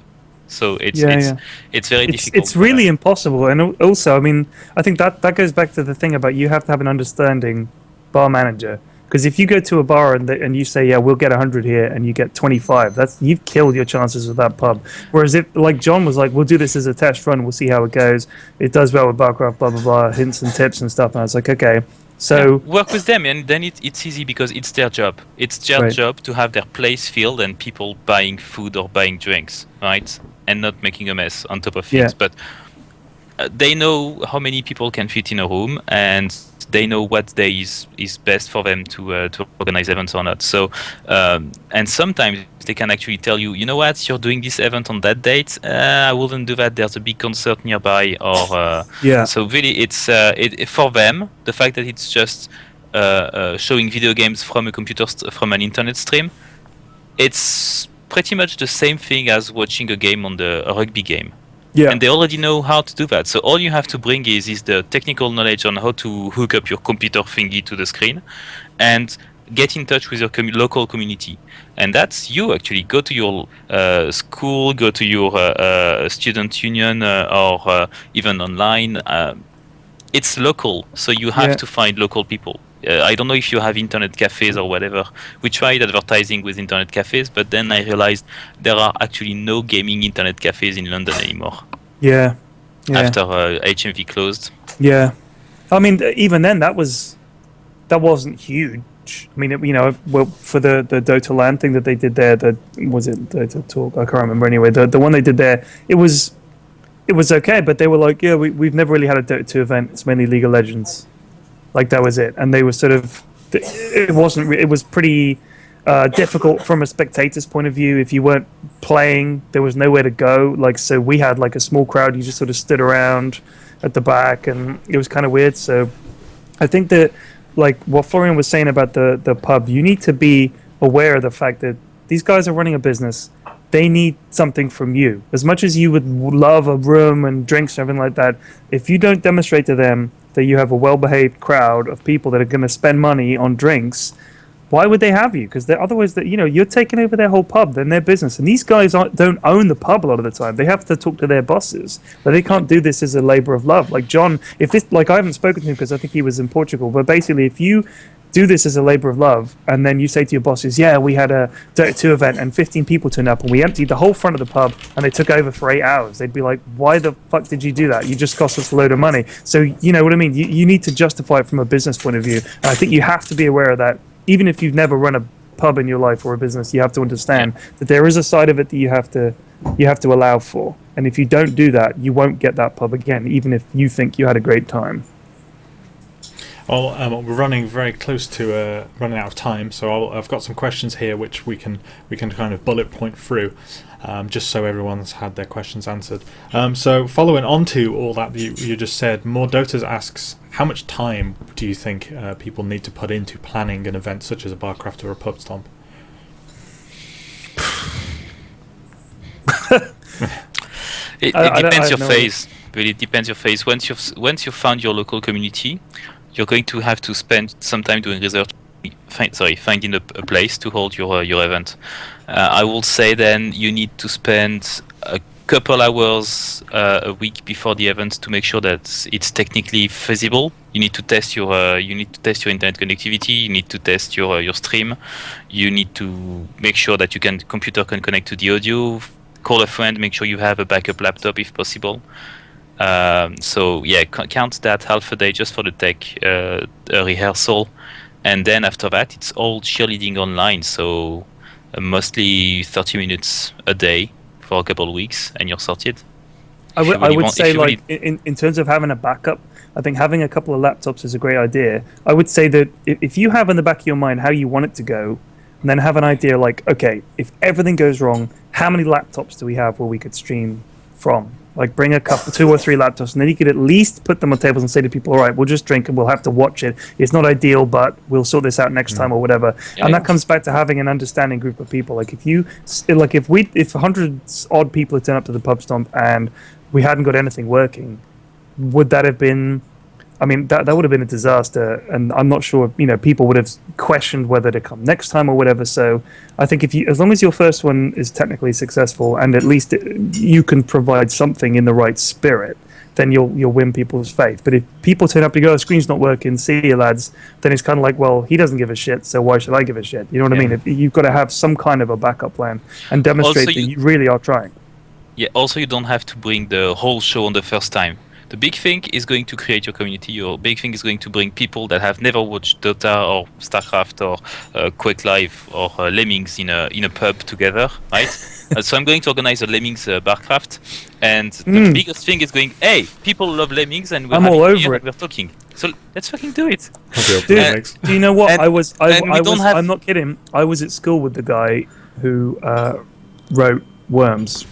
So it's very difficult. It's really impossible. And also, I mean, I think that goes back to the thing about you have to have an understanding bar manager, because if you go to a bar and you say, yeah, we'll get 100 here, and you get 25, you've killed your chances with that pub. Whereas if, like John was like, we'll do this as a test run, we'll see how it goes, it does well with Barcraft, blah blah blah, hints and tips and stuff, and I was like, okay, so work with them, and then it's easy because it's their job. It's their job to have their place filled and people buying food or buying drinks, right, and not making a mess on top of things. But they know how many people can fit in a room, and they know what day is best for them to organize events or not. So, and sometimes they can actually tell you, you know what, you're doing this event on that date. I wouldn't do that. There's a big concert nearby, or So really, it's for them. The fact that it's just showing video games from a computer from an internet stream, it's pretty much the same thing as watching a game on a rugby game. Yeah. And they already know how to do that. So all you have to bring is the technical knowledge on how to hook up your computer thingy to the screen and get in touch with your local community. And that's you actually. Go to your school, go to your student union, or even online. It's local, so you have to find local people. I don't know if you have internet cafes or whatever. We tried advertising with internet cafes, but then I realized there are actually no gaming internet cafes in London anymore. Yeah. After HMV closed. Yeah. I mean, even then, that wasn't huge. I mean, for the Dota LAN thing that they did there, was it Dota Talk? I can't remember anyway. The one they did there, it was okay, but they were like, yeah, we've never really had a Dota 2 event. It's mainly League of Legends. Like, that was it. And they were sort of, it was pretty difficult from a spectator's point of view. If you weren't playing, there was nowhere to go. Like, so we had like a small crowd. You just sort of stood around at the back, and it was kind of weird. So I think that, like what Florian was saying about the pub, you need to be aware of the fact that these guys are running a business. They need something from you. As much as you would love a room and drinks and everything like that, if you don't demonstrate to them that you have a well-behaved crowd of people that are going to spend money on drinks, why would they have you? Because otherwise, you're taking over their whole pub, then their business. And these guys don't own the pub a lot of the time. They have to talk to their bosses. But they can't do this as a labor of love. Like John, I haven't spoken to him because I think he was in Portugal. But basically, if you do this as a labor of love, and then you say to your bosses, yeah, we had a Dota 2 event and 15 people turned up and we emptied the whole front of the pub and they took over for 8 hours. They'd be like, why the fuck did you do that? You just cost us a load of money. So you know what I mean? You need to justify it from a business point of view. And I think you have to be aware of that. Even if you've never run a pub in your life or a business, you have to understand that there is a side of it that you have to allow for. And if you don't do that, you won't get that pub again, even if you think you had a great time. Well, we're running very close to running out of time, so I've got some questions here which we can kind of bullet point through, just so everyone's had their questions answered. So following on to all that you just said, More Dotas asks, how much time do you think people need to put into planning an event such as a Barcraft or a Pubstomp? It depends your phase. Really, it depends your phase. Once you've found your local community, you're going to have to spend some time doing research. Finding a place to hold your event. I will say then you need to spend a couple hours a week before the event to make sure that it's technically feasible. You need to test your internet connectivity. You need to test your stream. You need to make sure that computer can connect to the audio. Call a friend. Make sure you have a backup laptop if possible. So yeah, count that half a day just for the tech rehearsal, and then after that it's all cheerleading online. So mostly 30 minutes a day for a couple of weeks, and you're sorted. I would say, like, in terms of having a backup, I think having a couple of laptops is a great idea. I would say that if you have in the back of your mind how you want it to go, and then have an idea like, okay, if everything goes wrong, how many laptops do we have where we could stream from? Like, bring a couple, 2 or 3 laptops, and then you could at least put them on tables and say to people, all right, we'll just drink and we'll have to watch it. It's not ideal, but we'll sort this out next time or whatever. And that comes back to having an understanding group of people. Like, if 100 odd people had turned up to the Pubstomp and we hadn't got anything working, would that have been... I mean, that would have been a disaster, and I'm not sure, people would have questioned whether to come next time or whatever. So I think as long as your first one is technically successful and at least you can provide something in the right spirit, then you'll win people's faith. But if people turn up to go, the screen's not working, see you lads, then it's kind of like, well, he doesn't give a shit, so why should I give a shit? You know what I mean? You've got to have some kind of a backup plan and demonstrate that you really are trying. Yeah, also you don't have to bring the whole show on the first time. The big thing is going to create your community. Your big thing is going to bring people that have never watched DoTA or StarCraft or Quake Live or Lemmings in a pub together, right? So I'm going to organize a Lemmings Barcraft, and the biggest thing is going, hey, people love Lemmings, and we're we're talking. So let's fucking do it. Dude, do you know what? I'm not kidding. I was at school with the guy who wrote Worms.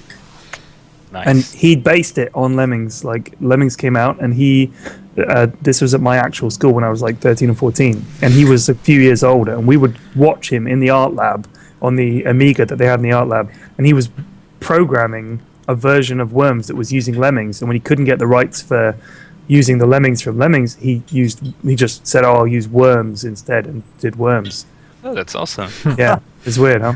Nice. And he based it on Lemmings. Like, Lemmings came out, and this was at my actual school when I was like 13 or 14, and he was a few years older, and we would watch him in the art lab on the Amiga that they had in the art lab, and he was programming a version of Worms that was using Lemmings, and when he couldn't get the rights for using the Lemmings from Lemmings, he just said, oh, I'll use Worms instead, and did Worms. Oh, that's awesome. Yeah, it's weird, huh?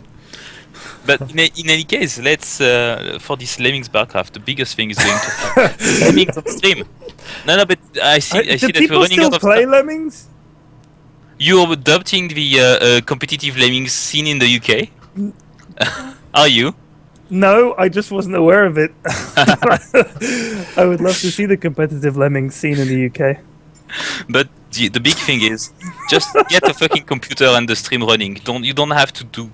But in any case, let's for this Lemmings Barcraft, the biggest thing is going to have Lemmings on stream. No, but I see that we're running out of time. Play Lemmings? You're adopting the competitive Lemmings scene in the UK? Are you? No, I just wasn't aware of it. I would love to see the competitive Lemmings scene in the UK. But the big thing is, just get a fucking computer and the stream running. You don't have to do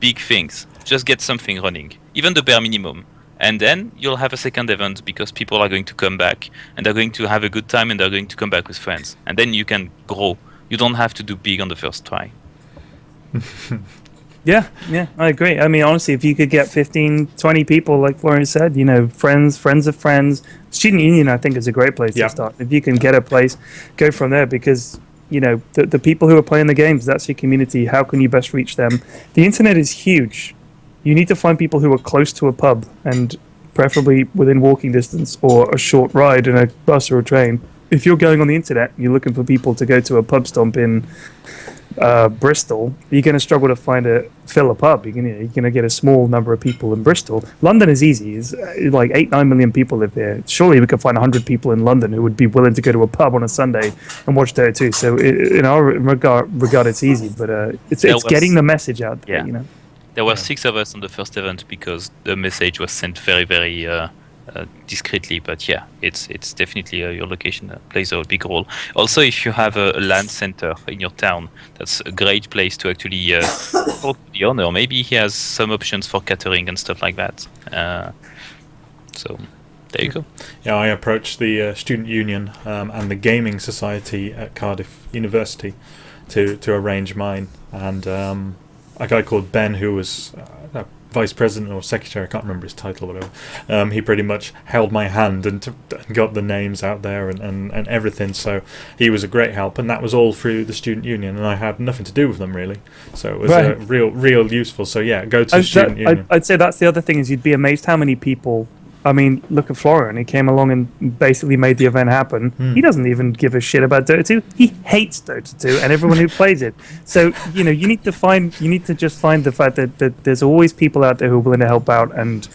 big things. Just get something running, even the bare minimum, and then you'll have a second event because people are going to come back and they're going to have a good time and they're going to come back with friends, and then you can grow. You don't have to do big on the first try. Yeah, I agree. I mean, honestly, if you could get 15, 20 people, like Florian said, friends of friends, student union, I think, is a great place to start. If you can get a place, go from there, because the people who are playing the games, that's your community. How can you best reach them? The internet is huge. You need to find people who are close to a pub, and preferably within walking distance or a short ride in a bus or a train. If you're going on the internet and you're looking for people to go to a Pubstomp in Bristol, you're going to struggle to fill a pub. You're going to get a small number of people in Bristol. London is easy. It's like 8-9 million people live there. Surely we could find 100 people in London who would be willing to go to a pub on a Sunday and watch DoTA 2. So in our regard, it's easy, but it's getting the message out there. Yeah. There were 6 of us on the first event because the message was sent very, very discreetly. But yeah, it's definitely your location plays a big role. Also, if you have a LAN center in your town, that's a great place to actually talk to the owner. Maybe he has some options for catering and stuff like that. So There you go. Yeah, I approached the student union and the gaming society at Cardiff University to arrange mine, and a guy called Ben, who was vice president or secretary, I can't remember his title or whatever, he pretty much held my hand and got the names out there and everything, so he was a great help, and that was all through the student union, and I had nothing to do with them really, so it was real useful. So yeah, go to the student union. I'd say that's the other thing, is you'd be amazed how many people, I mean, look at Florian. He came along and basically made the event happen. He doesn't even give a shit about Dota 2. He hates Dota 2 and everyone who plays it. So, you need to just find the fact that there's always people out there who are willing to help out, and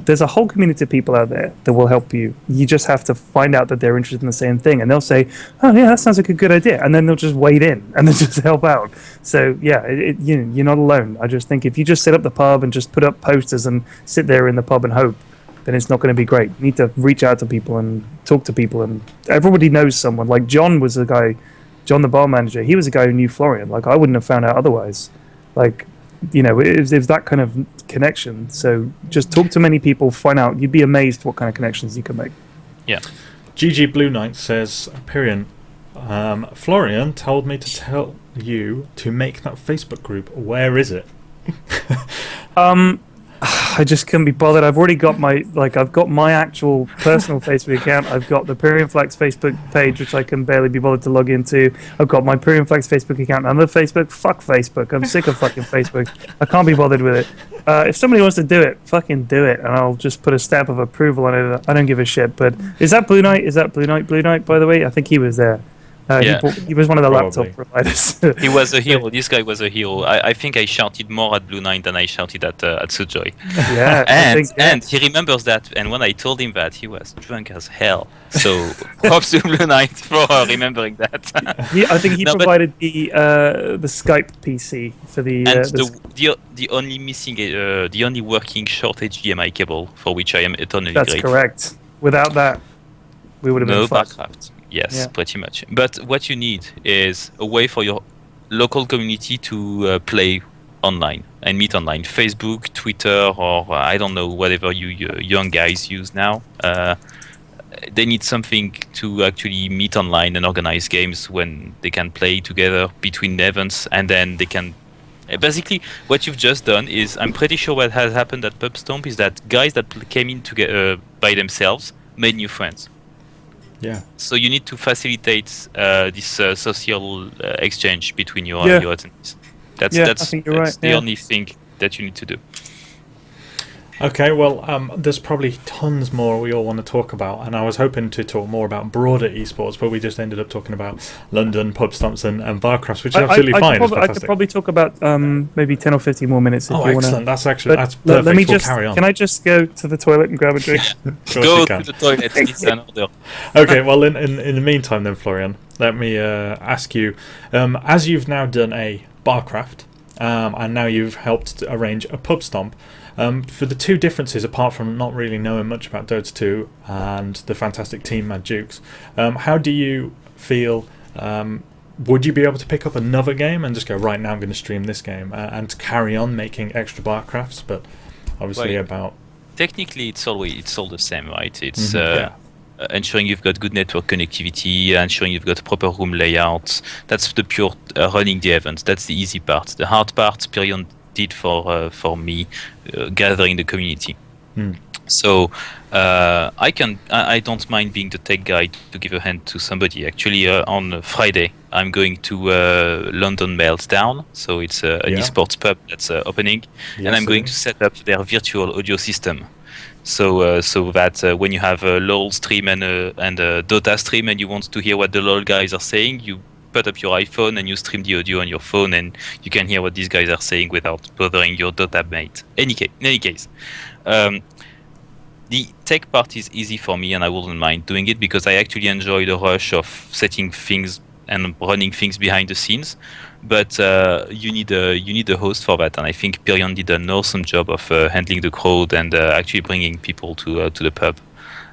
there's a whole community of people out there that will help you. You just have to find out that they're interested in the same thing, and they'll say, "Oh yeah, that sounds like a good idea," and then they'll just wade in and they'll just help out. So yeah, you're not alone. I just think if you just set up the pub and just put up posters and sit there in the pub and hope, then it's not going to be great. You need to reach out to people and talk to people, and everybody knows someone. Like John was the guy, John the bar manager. He was the guy who knew Florian. Like I wouldn't have found out otherwise. Like, it was that kind of connection. So just talk to many people, find out. You'd be amazed what kind of connections you can make. Yeah. GG Blue Knight says, Pyrion, Florian told me to tell you to make that Facebook group. Where is it? I just couldn't be bothered. I've already got I've got my actual personal Facebook account. I've got the Pyrion Flax Facebook page, which I can barely be bothered to log into. I've got my Pyrion Flax Facebook account. Another Facebook. Fuck Facebook. I'm sick of fucking Facebook. I can't be bothered with it. If somebody wants to do it, fucking do it, and I'll just put a stamp of approval on it. I don't give a shit. But is that Blue Knight? Is that Blue Knight? Blue Knight, by the way, I think he was there. He was one of the laptop providers. He was a hero. This guy was a hero. I think I shouted more at Blue Nine than I shouted at Sujoy. Yeah, and he remembers that. And when I told him that, he was drunk as hell. So props to Blue Knight for remembering that. I think he provided the Skype PC for the. And the only missing, the only working short HDMI cable, for which I am eternally grateful. That's correct. Without that, we would have been fucked. Barcraft. Yes, pretty much. But what you need is a way for your local community to play online and meet online. Facebook, Twitter, or I don't know, whatever you young guys use now. They need something to actually meet online and organize games when they can play together between events, and then they can... Basically, what you've just done is, I'm pretty sure what has happened at Pubstomp is that guys that came in together by themselves made new friends. Yeah. So you need to facilitate this social exchange between your attendees. That's the only thing that you need to do. Okay, well, there's probably tons more we all want to talk about, and I was hoping to talk more about broader esports, but we just ended up talking about London, Pubstomps, and Barcrafts, which is absolutely fine. I could probably talk about maybe 10 or 15 more minutes if you want to. Excellent. That's perfect. Let me carry on. Can I just go to the toilet and grab a drink? Go to the toilet. It's an order. Okay, well, in the meantime then, Florian, let me ask you, as you've now done a Barcraft, and now you've helped to arrange a Pubstomp, for the two differences, apart from not really knowing much about Dota 2 and the fantastic team Mad Dukes, how do you feel? Would you be able to pick up another game and just go, right, now I'm going to stream this game and carry on making extra Barcrafts? But obviously technically it's all the same, right? It's ensuring you've got good network connectivity, ensuring you've got proper room layouts. That's the pure running the events. That's the easy part. The hard part, Pyrion did for me, gathering the community. So I don't mind being the tech guy to give a hand to somebody. Actually, on Friday I'm going to London Meltdown, so it's an eSports pub that's opening, and I'm going to set up their virtual audio system. So that when you have a LOL stream and a DoTA stream and you want to hear what the LOL guys are saying, you put up your iPhone and you stream the audio on your phone, and you can hear what these guys are saying without bothering your Dota mate. In any case, the tech part is easy for me, and I wouldn't mind doing it because I actually enjoy the rush of setting things and running things behind the scenes. But you need a host for that, and I think Pyrion did an awesome job of handling the crowd and actually bringing people to the pub.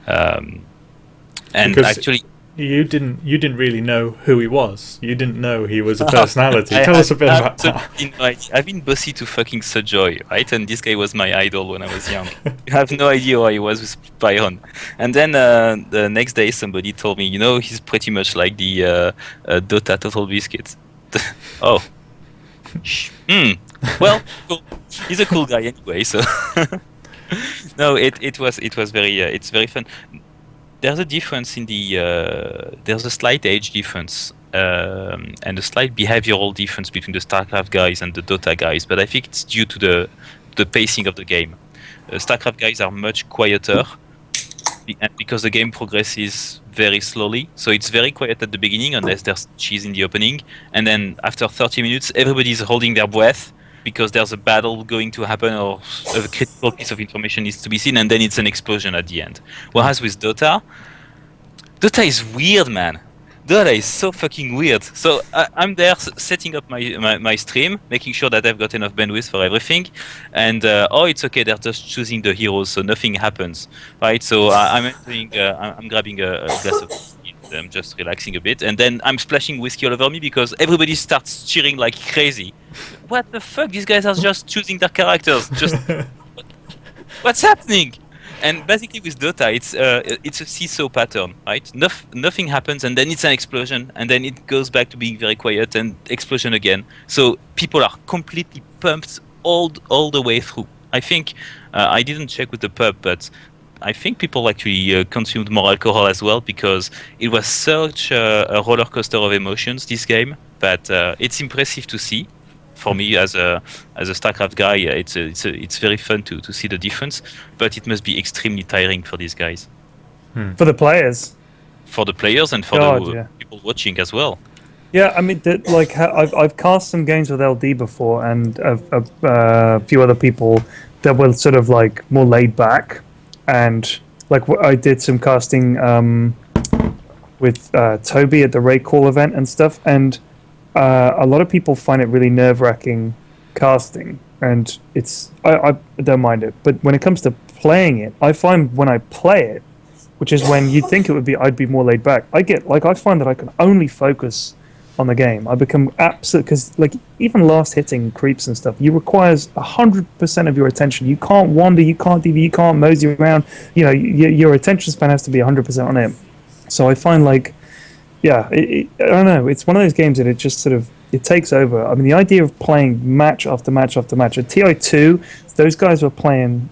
And because actually, you didn't really know who he was. You didn't know he was a personality. Tell us a bit about that. I've been bossy to fucking Sojoy, right? And this guy was my idol when I was young. You have no idea who I was with Pyrion. And then the next day, somebody told me, he's pretty much like the DoTA Total Biscuit. Oh. Well, cool. He's a cool guy anyway, so... No, it was very it's very fun. There's a difference in there's a slight age difference and a slight behavioral difference between the StarCraft guys and the DoTA guys, but I think it's due to the pacing of the game. StarCraft guys are much quieter because the game progresses very slowly, so it's very quiet at the beginning unless there's cheese in the opening, and then after 30 minutes everybody's holding their breath because there's a battle going to happen or a critical piece of information needs to be seen, and then it's an explosion at the end. Whereas with DoTA is weird, man. DoTA is so fucking weird. So I'm there setting up my stream, making sure that I've got enough bandwidth for everything, and it's okay, they're just choosing the heroes, so nothing happens, right? So I'm grabbing a glass of whiskey, I'm just relaxing a bit, and then I'm splashing whiskey all over me because everybody starts cheering like crazy. What the fuck? These guys are just choosing their characters. Just what's happening? And basically with DoTA, it's a seesaw pattern, right? Nothing happens, and then it's an explosion, and then it goes back to being very quiet, and explosion again. So people are completely pumped all the way through. I think I didn't check with the pub, but I think people actually consumed more alcohol as well because it was such a roller coaster of emotions, this game, that it's impressive to see. For me, as a StarCraft guy, it's very fun to see the difference, but it must be extremely tiring for these guys. For the players. For the players and for the people watching as well. Yeah, I mean, I've cast some games with LD before, and a few other people that were sort of like more laid back, and like I did some casting with Toby at the Ray Call event and stuff, and a lot of people find it really nerve-wracking casting, and I don't mind it. But when it comes to playing it, I find when I play it, which is when you'd think it would be, I'd be more laid back. I find that I can only focus on the game. I become absolute, because like even last hitting creeps and stuff, you requires 100% of your attention. You can't wander, you can't deviate, you can't mosey around. Your attention span has to be 100% on it. So I find like, I don't know. It's one of those games that it just sort of takes over. I mean, the idea of playing match after match after match. At TI2, those guys were playing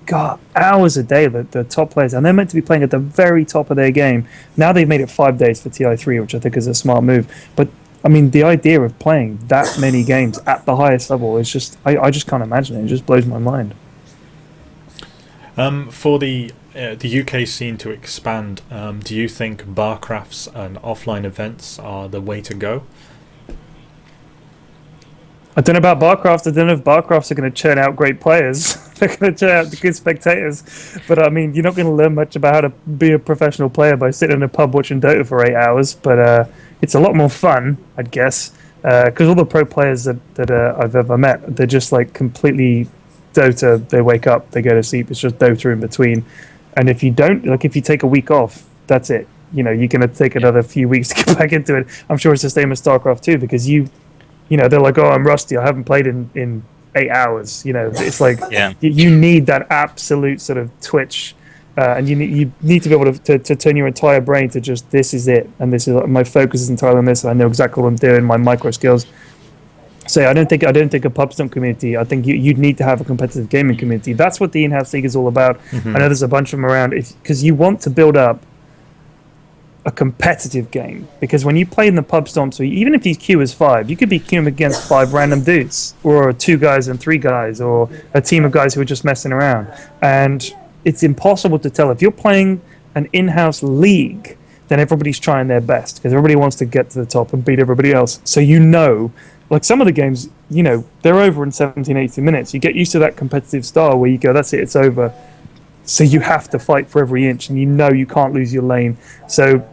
hours a day. The top players, and they're meant to be playing at the very top of their game. Now they've made it 5 days for TI3, which I think is a smart move. But I mean, the idea of playing that many games at the highest level is just I just can't imagine it. It just blows my mind. For the UK scene to expand, do you think Barcrafts and offline events are the way to go? I don't know about Barcraft. I don't know if Barcrafts are going to churn out great players. They're going to churn out the good spectators. But I mean, you're not going to learn much about how to be a professional player by sitting in a pub watching Dota for 8 hours. But it's a lot more fun, I'd guess, because all the pro players that I've ever met, they're just like completely Dota. They wake up, they go to sleep. It's just Dota in between. And if you don't, like, if you take a week off, that's it. You're going to take another few weeks to get back into it. I'm sure it's the same as StarCraft too, because they're like, oh, I'm rusty. I haven't played in 8 hours. It's like you need that absolute sort of twitch, and you need to be able to turn your entire brain to just, this is it, and this is my focus is entirely on this. And I know exactly what I'm doing. My micro skills. So I don't think a Pubstomp community. I think you'd need to have a competitive gaming community. That's what the in-house league is all about. Mm-hmm. I know there's a bunch of them around because you want to build up a competitive game. Because when you play in the Pubstomp, so even if you queue as 5, you could be queuing against 5 random dudes, or 2 guys and 3 guys, or a team of guys who are just messing around. And it's impossible to tell if you're playing an in-house league. Then everybody's trying their best because everybody wants to get to the top and beat everybody else. So like some of the games, they're over in 17, 18 minutes. You get used to that competitive style where you go, that's it, it's over. So you have to fight for every inch, and you can't lose your lane. So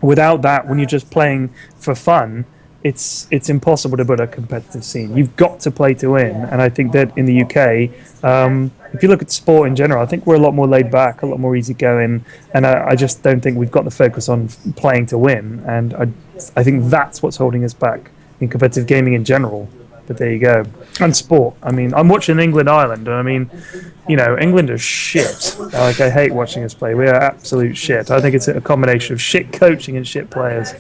without that, when you're just playing for fun, it's impossible to build a competitive scene. You've got to play to win, and I think that in the UK, if you look at sport in general, I think we're a lot more laid back, a lot more easygoing, and I just don't think we've got the focus on playing to win, and I think that's what's holding us back in competitive gaming in general. But there you go. And sport. I mean, I'm watching England-Ireland, and I mean, England are shit. Like, I hate watching us play. We are absolute shit. I think it's a combination of shit coaching and shit players.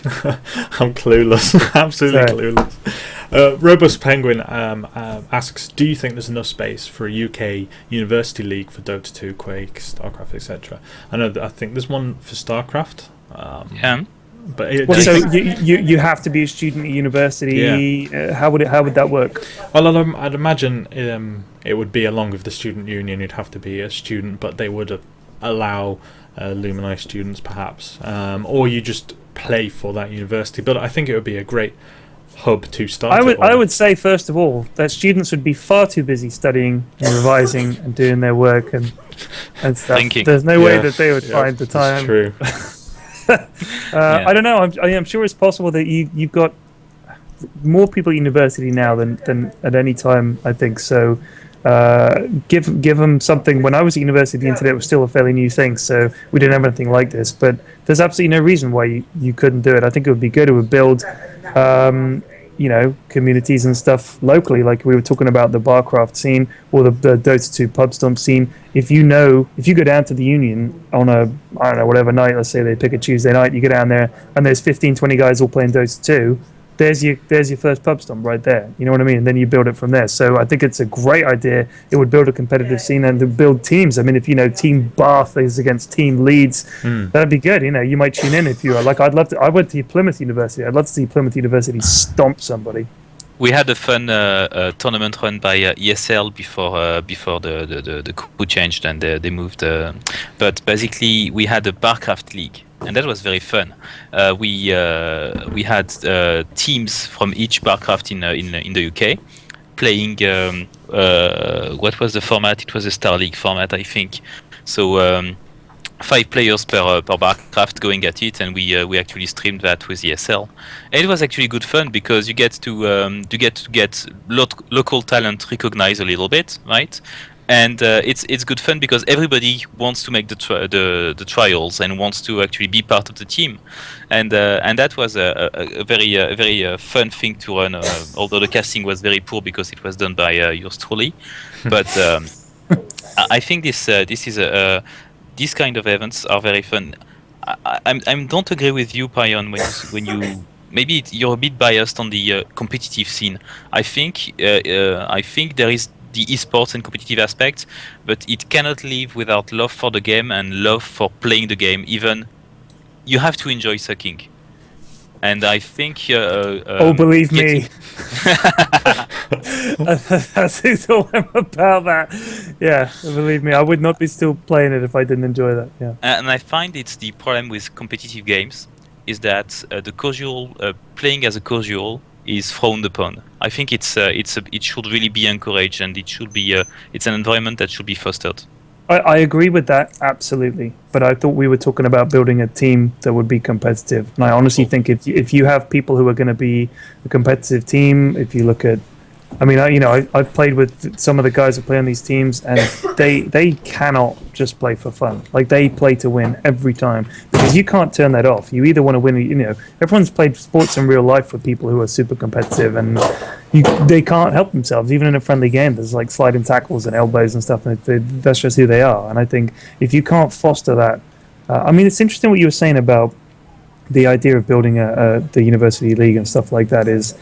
I'm clueless. Absolutely clueless. Robust Penguin asks, do you think there's enough space for a UK university league for Dota 2, Quake, StarCraft, etc.? I think there's one for StarCraft. Yeah. But so you have to be a student at university. Yeah. How would that work? Well, I'd imagine it would be along with the student union. You'd have to be a student, but they would allow Lumini students, perhaps, or you just play for that university. But I think it would be a great hub to start. I would say, first of all, that students would be far too busy studying and revising and doing their work and stuff. Thinking. There's no way that they would find the time. That's true. I don't know. I'm sure it's possible that you've got more people at university now than at any time, I think. So give them something. When I was at university, the internet was still a fairly new thing, so we didn't have anything like this. But there's absolutely no reason why you couldn't do it. I think it would be good. It would build communities and stuff locally, like we were talking about the Barcraft scene or the Dota 2 Pubstomp scene. If you go down to the Union on whatever night, let's say they pick a Tuesday night, you go down there and there's 15-20 guys all playing Dota 2, there's your first Pubstomp right there. You know what I mean? And then you build it from there. So I think it's a great idea. It would build a competitive scene and to build teams. I mean, if Team Bath is against Team Leeds, that'd be good. You might tune in if you are. Like, I went to Plymouth University. I'd love to see Plymouth University stomp somebody. We had a fun tournament run by ESL before the coup changed and they moved. But basically, we had a Barcraft league, and that was very fun. We had teams from each Barcraft in the UK playing. What was the format? It was a Star League format, I think. So 5 players per Barcraft going at it, and we actually streamed that with ESL. And it was actually good fun because you get to get local talent recognized a little bit, right? And it's good fun because everybody wants to make the trials and wants to actually be part of the team, and that was a very fun thing to run. Although the casting was very poor because it was done by yours truly, but I think this is these kind of events are very fun. I don't agree with you, Pyrion, when you maybe you're a bit biased on the competitive scene. I think there is the esports and competitive aspect, but it cannot live without love for the game and love for playing the game. Even you have to enjoy sucking, and I think. Believe me, that's all I'm about. That, yeah, believe me, I would not be still playing it if I didn't enjoy that. Yeah, and I find it's the problem with competitive games is that the casual playing as a casual is frowned upon. I think it should really be encouraged, and it should be it's an environment that should be fostered. I agree with that, absolutely. But I thought we were talking about building a team that would be competitive. And I honestly think if you have people who are going to be a competitive team, if you look at, I mean, I've played with some of the guys who play on these teams, and they cannot just play for fun. Like, they play to win every time, because you can't turn that off. You either want to win, everyone's played sports in real life with people who are super competitive, and they can't help themselves. Even in a friendly game, there's like sliding tackles and elbows and stuff, and that's just who they are. And I think if you can't foster that, I mean, it's interesting what you were saying about the idea of building the university league and stuff like that. Is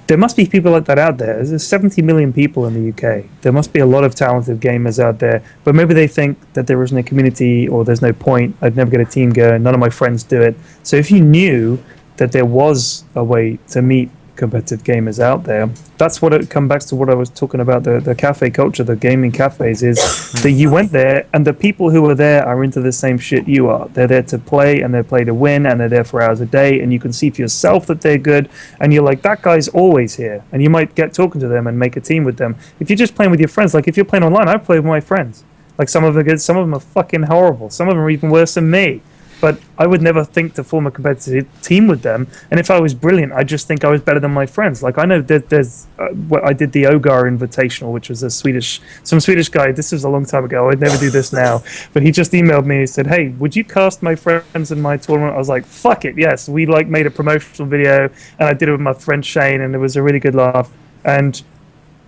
there must be people like that out there. There's 70 million people in the UK. There must be a lot of talented gamers out there, but maybe they think that there isn't a community, or there's no point. I'd never get a team going. None of my friends do it. So if you knew that there was a way to meet competitive gamers out there, that's what it comes back to what I was talking about, the cafe culture, the gaming cafes, is that you went there and the people who are there are into the same shit you are. They're there to play, and they play to win, and they're there for hours a day, and you can see for yourself that they're good, and you're like, that guy's always here, and you might get talking to them and make a team with them. If you're just playing with your friends, like if you're playing online, I play with my friends. Like, some of them are good, some of them are fucking horrible, some of them are even worse than me. but I would never think to form a competitive team with them. And if I was brilliant, I just think I was better than my friends. Like I know that there's, I did the Ogar Invitational, which was some Swedish guy. This was a long time ago. I'd never do this now, but he just emailed me and said, "Hey, would you cast my friends in my tournament?" I was like, "Fuck it, yes." We like made a promotional video, and I did it with my friend Shane, and it was a really good laugh. And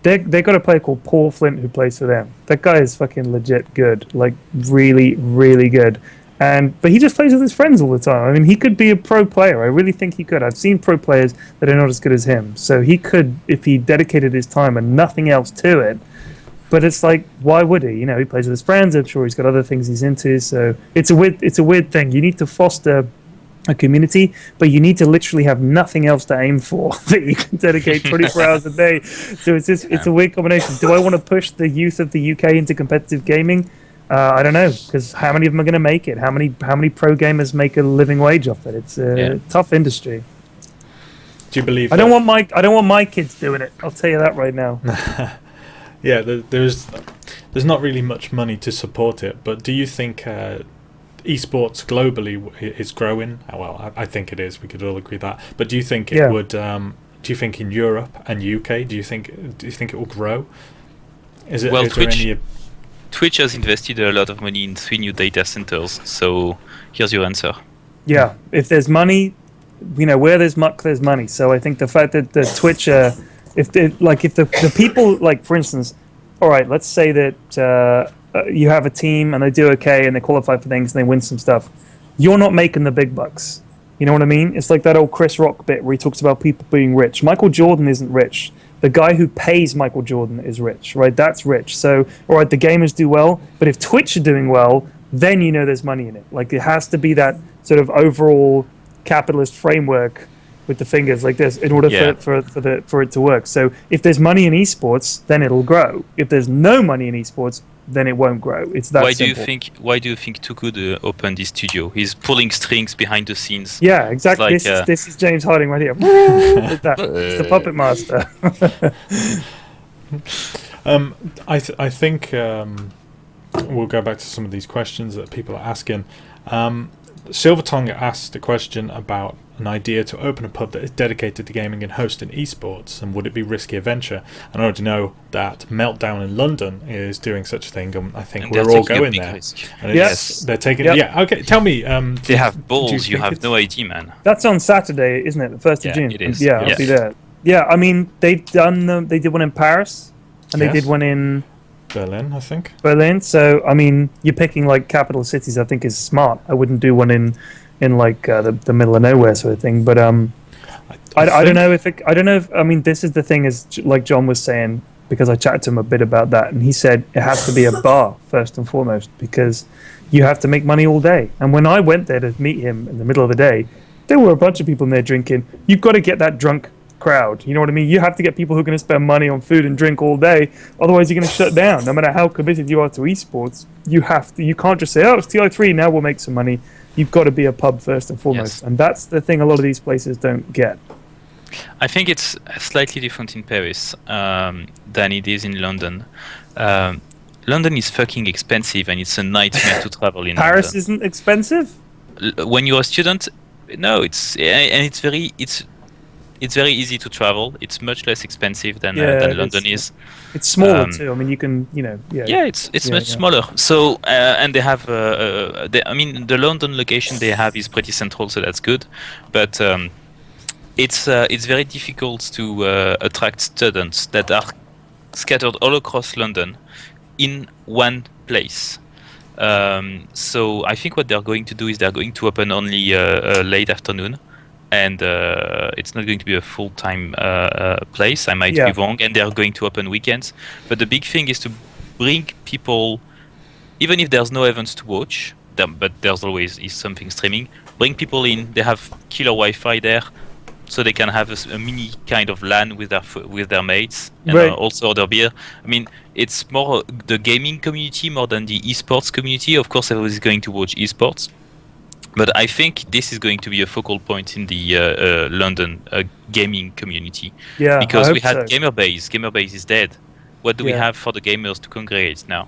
they got a player called Paul Flint who plays for them. That guy is fucking legit good, like really, really good. But he just plays with his friends all the time. I mean, he could be a pro player. I really think he could. I've seen pro players that are not as good as him. So he could, if he dedicated his time and nothing else to it. But it's like, why would he? You know, he plays with his friends. I'm sure he's got other things he's into. So it's a weird thing. You need to foster a community, but you need to literally have nothing else to aim for that you can dedicate 24 hours a day. So it's a weird combination. Do I want to push the youth of the UK into competitive gaming? I don't know, because how many of them are going to make it? How many pro gamers make a living wage off it? It's a tough industry. Do you believe? I don't want my kids doing it. I'll tell you that right now. Yeah, there's not really much money to support it, but do you think esports globally is growing? Well, I think it is. We could all agree that. But do you think it would? Do you think in Europe and UK? Do you think it will grow? Is it? Well, is there any? Twitch has invested a lot of money in 3 new data centers. So here's your answer. Yeah, if there's money, where there's muck, there's money. So I think the fact that the Twitch, if the people, like for instance, all right, let's say that you have a team and they do okay and they qualify for things and they win some stuff. You're not making the big bucks. You know what I mean? It's like that old Chris Rock bit where he talks about people being rich. Michael Jordan isn't rich. The guy who pays Michael Jordan is rich, right? That's rich. So, all right, the gamers do well, but if Twitch are doing well, then there's money in it. Like it has to be that sort of overall capitalist framework with the fingers like this in order for it to work. So if there's money in esports, then it'll grow. If there's no money in esports, then it won't grow. It's that simple. Why do you think Tukud opened this studio? He's pulling strings behind the scenes. Yeah, exactly. Like, this is James Harding right here. Like that. It's the puppet master. I think we'll go back to some of these questions that people are asking. Silvertongue asked a question about an idea to open a pub that is dedicated to gaming and hosting esports, and would it be risky a venture? And I already know that Meltdown in London is doing such a thing, and I think we're all going there. And yes, they're taking. Yep. Yeah, okay. Tell me. They have balls. You have no idea, man. That's on Saturday, isn't it? The 1st of June. It is. Yeah, I'll be there. Yeah, I mean they've done. They did one in Paris, and they did one in Berlin, I think. Berlin. So I mean, you're picking like capital cities. I think is smart. I wouldn't do one in like the middle of nowhere sort of thing. But I don't know if I don't know if I mean this is the thing is like John was saying, because I chatted to him a bit about that, and he said it has to be a bar first and foremost because you have to make money all day. And when I went there to meet him in the middle of the day, there were a bunch of people in there drinking. You've got to get that drunk crowd. You know what I mean? You have to get people who are going to spend money on food and drink all day. Otherwise, you're going to shut down. No matter how committed you are to esports, you have to. You can't just say, "Oh, it's TI3. Now we'll make some money." You've got to be a pub first and foremost, and that's the thing a lot of these places don't get. I think it's slightly different in Paris than it is in London. London is fucking expensive, and it's a nightmare to travel in. Paris London. Isn't expensive? When you're a student, no, it's very easy to travel. It's much less expensive than London is. It's smaller too. I mean, you can, it's much smaller. So and they have, the London location they have is pretty central, so that's good. But it's very difficult to attract students that are scattered all across London in one place. So I think what they're going to do is they're going to open only late afternoon. And it's not going to be a full-time place. I might be wrong, and they are going to open weekends. But the big thing is to bring people, even if there's no events to watch, but there's always is something streaming. Bring people in. They have killer Wi-Fi there, so they can have a mini kind of LAN with their mates, and also order beer. I mean, it's more the gaming community more than the esports community. Of course, everybody's going to watch esports. But I think this is going to be a focal point in the London gaming community. Yeah, because we had Gamerbase. Gamerbase is dead. What do we have for the gamers to congregate now?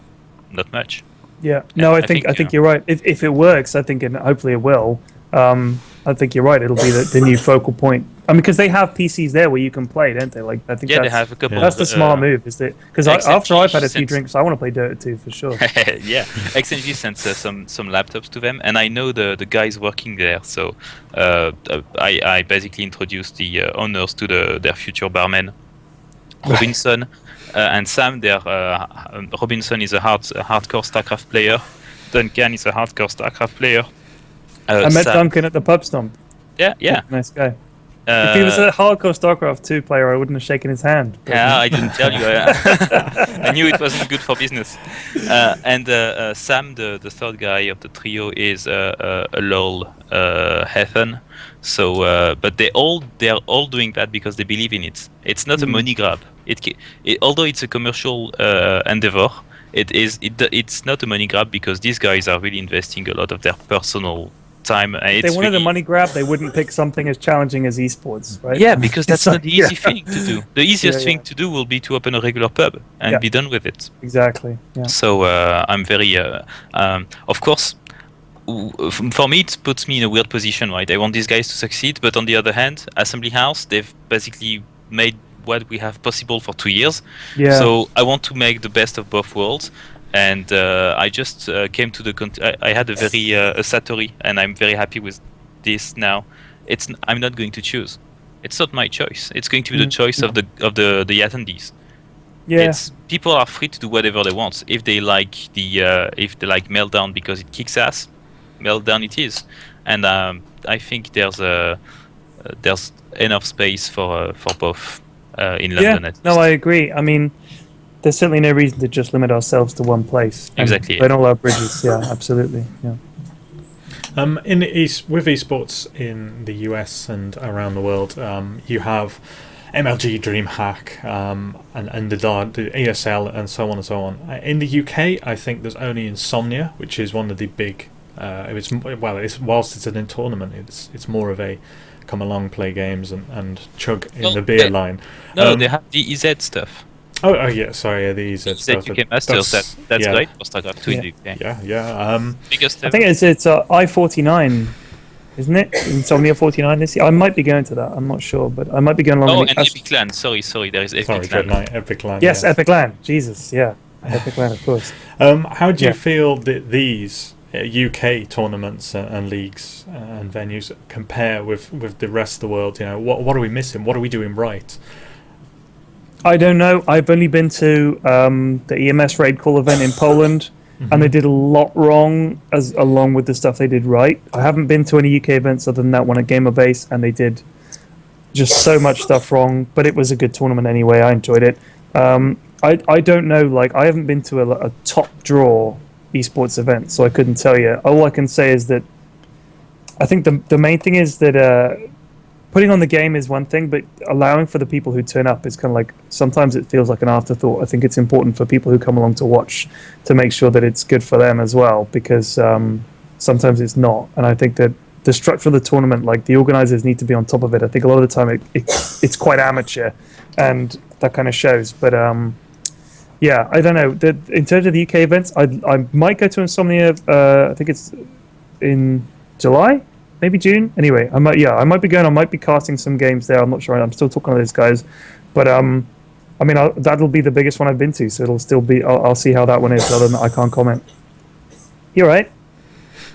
Not much. Yeah. No, I think you're right. If it works, I think, and hopefully it will. I think you're right. It'll be the new focal point. I mean, because they have PCs there where you can play, don't they? Like, I think they have a couple. That's the smart move, is that because after I've had a few drinks, I want to play Dota 2 for sure. Yeah, XNG sent some laptops to them, and I know the guys working there. So I basically introduced the owners to their future barman, Robinson and Sam. Robinson is a hardcore StarCraft player. Duncan is a hardcore StarCraft player. I met Duncan at the Pubstomp. Yeah. Nice guy. If he was a hardcore StarCraft 2 player, I wouldn't have shaken his hand. Yeah, I didn't tell you. I knew it wasn't good for business. And Sam, the third guy of the trio, is a LOL Heathen. So, but they're all doing that because they believe in it. It's not a money grab. Although it's a commercial endeavor, it's not a money grab because these guys are really investing a lot of their personal time. If they wanted a money grab, they wouldn't pick something as challenging as esports, right? Yeah, because that's not the easy thing to do. The easiest thing to do will be to open a regular pub and be done with it. Exactly. Yeah. So I'm very, of course, for me it puts me in a weird position, right? I want these guys to succeed, but on the other hand, Assembly House, they've basically made what we have possible for 2 years. Yeah. So I want to make the best of both worlds. And I just came to I had a very a Satori, and I'm very happy with this now. I'm not going to choose. It's not my choice. It's going to be the choice of the attendees. Yeah. People are free to do whatever they want. If they like Meltdown because it kicks ass, Meltdown it is. And I think there's enough space for both in London. Yeah. No, I agree. I mean, there's certainly no reason to just limit ourselves to one place. Exactly. Burn all our bridges. Yeah, absolutely. Yeah. With esports in the US and around the world, you have MLG, DreamHack, and the ESL, and so on and so on. In the UK, I think there's only Insomnia, which is one of the big. Whilst it's in tournament, it's more of a come along, play games, and chug in the beer line. No, they have the EZ stuff. Oh yeah, sorry, the EZ stuff. UK Masters, that's great for StarCraft 2 in the UK. Yeah. Biggest I think it's I-49, isn't it? Insomnia 49 this year. I might be going to that. I'm not sure, but I might be going along. Oh, and Epic LAN. Sorry, there is Epic LAN. Epic LAN. Yes, Epic LAN. Jesus, yeah, Epic LAN, of course. How do you feel that these UK tournaments and leagues and venues compare with the rest of the world? You know, what are we missing? What are we doing right? I don't know. I've only been to the EMS Raid Call event in Poland, and they did a lot wrong along with the stuff they did right. I haven't been to any UK events other than that one at GamerBase, and they did just so much stuff wrong. But it was a good tournament anyway. I enjoyed it. I don't know. Like, I haven't been to a top draw esports event, so I couldn't tell you. All I can say is that I think the main thing is that putting on the game is one thing, but allowing for the people who turn up is kind of like, sometimes it feels like an afterthought. I think it's important for people who come along to watch to make sure that it's good for them as well, because sometimes it's not. And I think that the structure of the tournament, like, the organizers need to be on top of it. I think a lot of the time it's quite amateur, and that kind of shows. But yeah, I don't know. In terms of the UK events, I might go to Insomnia. I think it's in July. Maybe June. Anyway, I might be going. I might be casting some games there. I'm not sure. I'm still talking to those guys, but I mean, that'll be the biggest one I've been to. So it'll still be. I'll see how that one is. Other than that, I can't comment. You're right.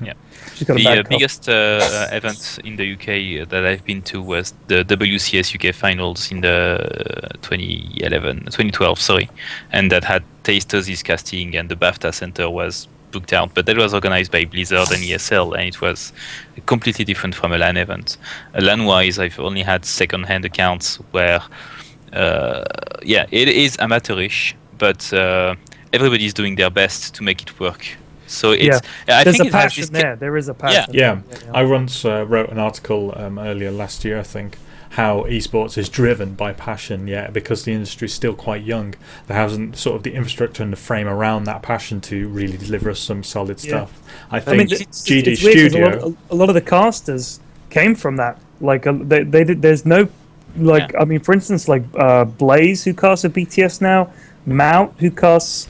Yeah. The biggest event in the UK that I've been to was the WCS UK Finals in the 2012, sorry, and that had Tasters' casting, and the BAFTA Center was booked out, but that was organized by Blizzard and ESL, and it was completely different from a LAN event. LAN-wise, I've only had second-hand accounts where, it is amateurish, but everybody's doing their best to make it work. So it's, there's a passion there. There is a passion. Yeah. I once wrote an article earlier last year, I think, how esports is driven by passion, because the industry is still quite young. There hasn't sort of the infrastructure and the frame around that passion to really deliver us some solid stuff. I think GD it's Studio... a lot of the casters came from that. Like, there's no... Like, I mean, for instance, like Blaze, who casts a BTS now, Mount, who casts...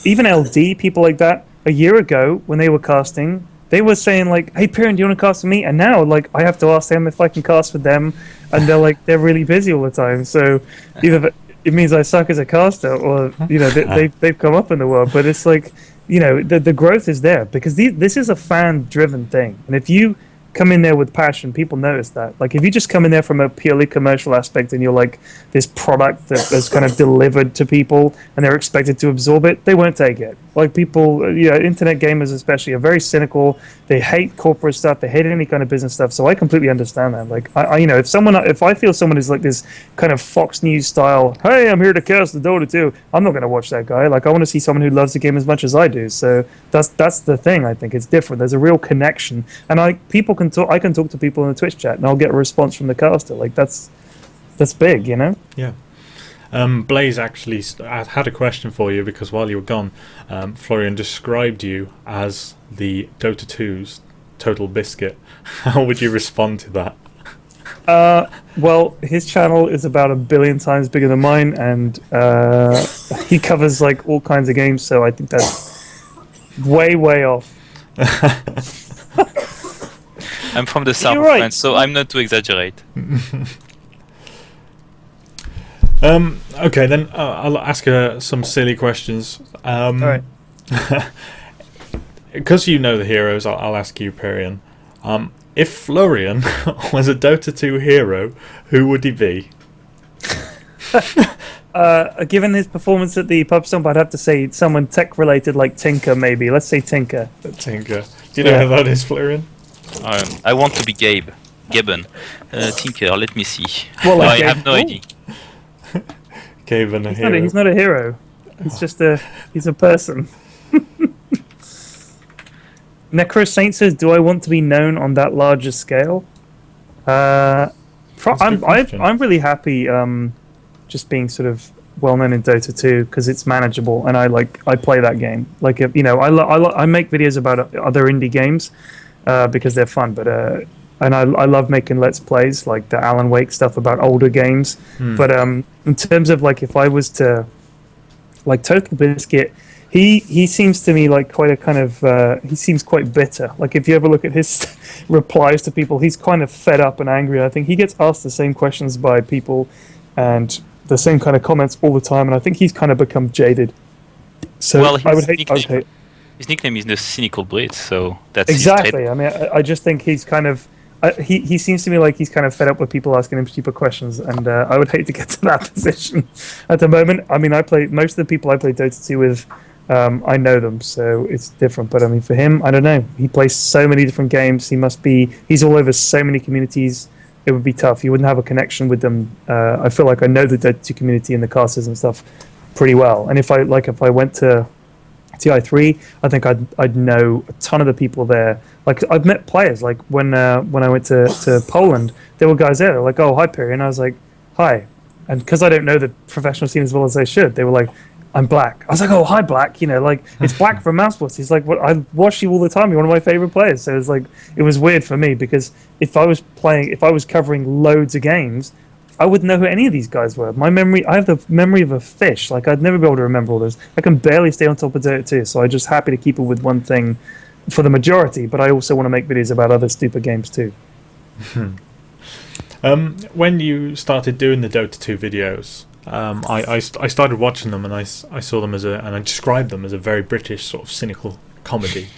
even LD, people like that. a year ago when they were casting, they were saying like, "Hey, Pyrion, do you want to cast with me?" And now, like, I have to ask them if I can cast with them, and they're really busy all the time. So either it means I suck as a caster, or they've come up in the world. But it's like, the growth is there because this is a fan-driven thing, and if you come in there with passion, people notice that. Like, if you just come in there from a purely commercial aspect and you're like this product that's kind of delivered to people and they're expected to absorb it, they won't take it. Like, people, internet gamers especially, are very cynical. They hate corporate stuff. They hate any kind of business stuff. So I completely understand that. Like, if I feel someone is like this kind of Fox News style, "Hey, I'm here to cast the Dota 2," I'm not going to watch that guy. Like, I want to see someone who loves the game as much as I do. So that's the thing. I think it's different. There's a real connection, and I can talk to people in the Twitch chat, and I'll get a response from the caster. Like, that's big, Yeah. Blaze actually had a question for you because while you were gone, Florian described you as the Dota 2's total biscuit. How would you respond to that? Well, his channel is about 1 billion times bigger than mine, and he covers like all kinds of games, so I think that's way off. I'm from the south of France, so I'm not to exaggerate. Okay, then I'll ask her some silly questions. All right. Because you know the heroes, I'll ask you, Pyrion. If Florian was a Dota 2 hero, who would he be? Given his performance at the Pubstomp, I'd have to say someone tech-related like Tinker, maybe. Let's say Tinker. Tinker. Do you know who that is, Florian? I want to be Gaben. Tinker, let me see. Well, I have no idea. Gaben, a hero. He's not a hero. He's just he's a person. Necro Saint says, "Do I want to be known on that larger scale?" I'm really happy just being sort of well known in Dota 2 because it's manageable, and I play that game. Like, I make videos about other indie games because they're fun, but and I love making Let's Plays like the Alan Wake stuff about older games. But in terms of like, if I was to like Total Biscuit, he seems to me like quite a kind of he seems quite bitter. Like, if you ever look at his replies to people, he's kind of fed up and angry. I think he gets asked the same questions by people and the same kind of comments all the time, and I think he's kind of become jaded. So I would hate. His nickname is the Cynical Blade, so that's exactly. I mean, I just think he's kind of. He seems to me like he's kind of fed up with people asking him stupid questions, and I would hate to get to that position at the moment. I mean, most of the people I play Dota 2 with, I know them, so it's different. But I mean, for him, I don't know. He plays so many different games. He's all over so many communities. It would be tough. You wouldn't have a connection with them. I feel like I know the Dota 2 community and the casters and stuff pretty well. And if I went to TI3, I think I'd know a ton of the people there. Like, I've met players. Like, when I went to Poland, there were guys there. They're like, "Oh, hi, Pyrion." And I was like, "Hi." And because I don't know the professional scene as well as I should, they were like, "I'm Black." I was like, "Oh, hi, Black." Like, it's Black from Mousesports. He's like, "What? I watch you all the time. You're one of my favorite players." So it was weird for me because if I was covering loads of games, I wouldn't know who any of these guys were. I have the memory of a fish. Like, I'd never be able to remember all those. I can barely stay on top of Dota 2, so I'm just happy to keep it with one thing for the majority, but I also want to make videos about other stupid games too. When you started doing the Dota 2 videos, I started watching them, and I saw them and I described them as a very British sort of cynical comedy.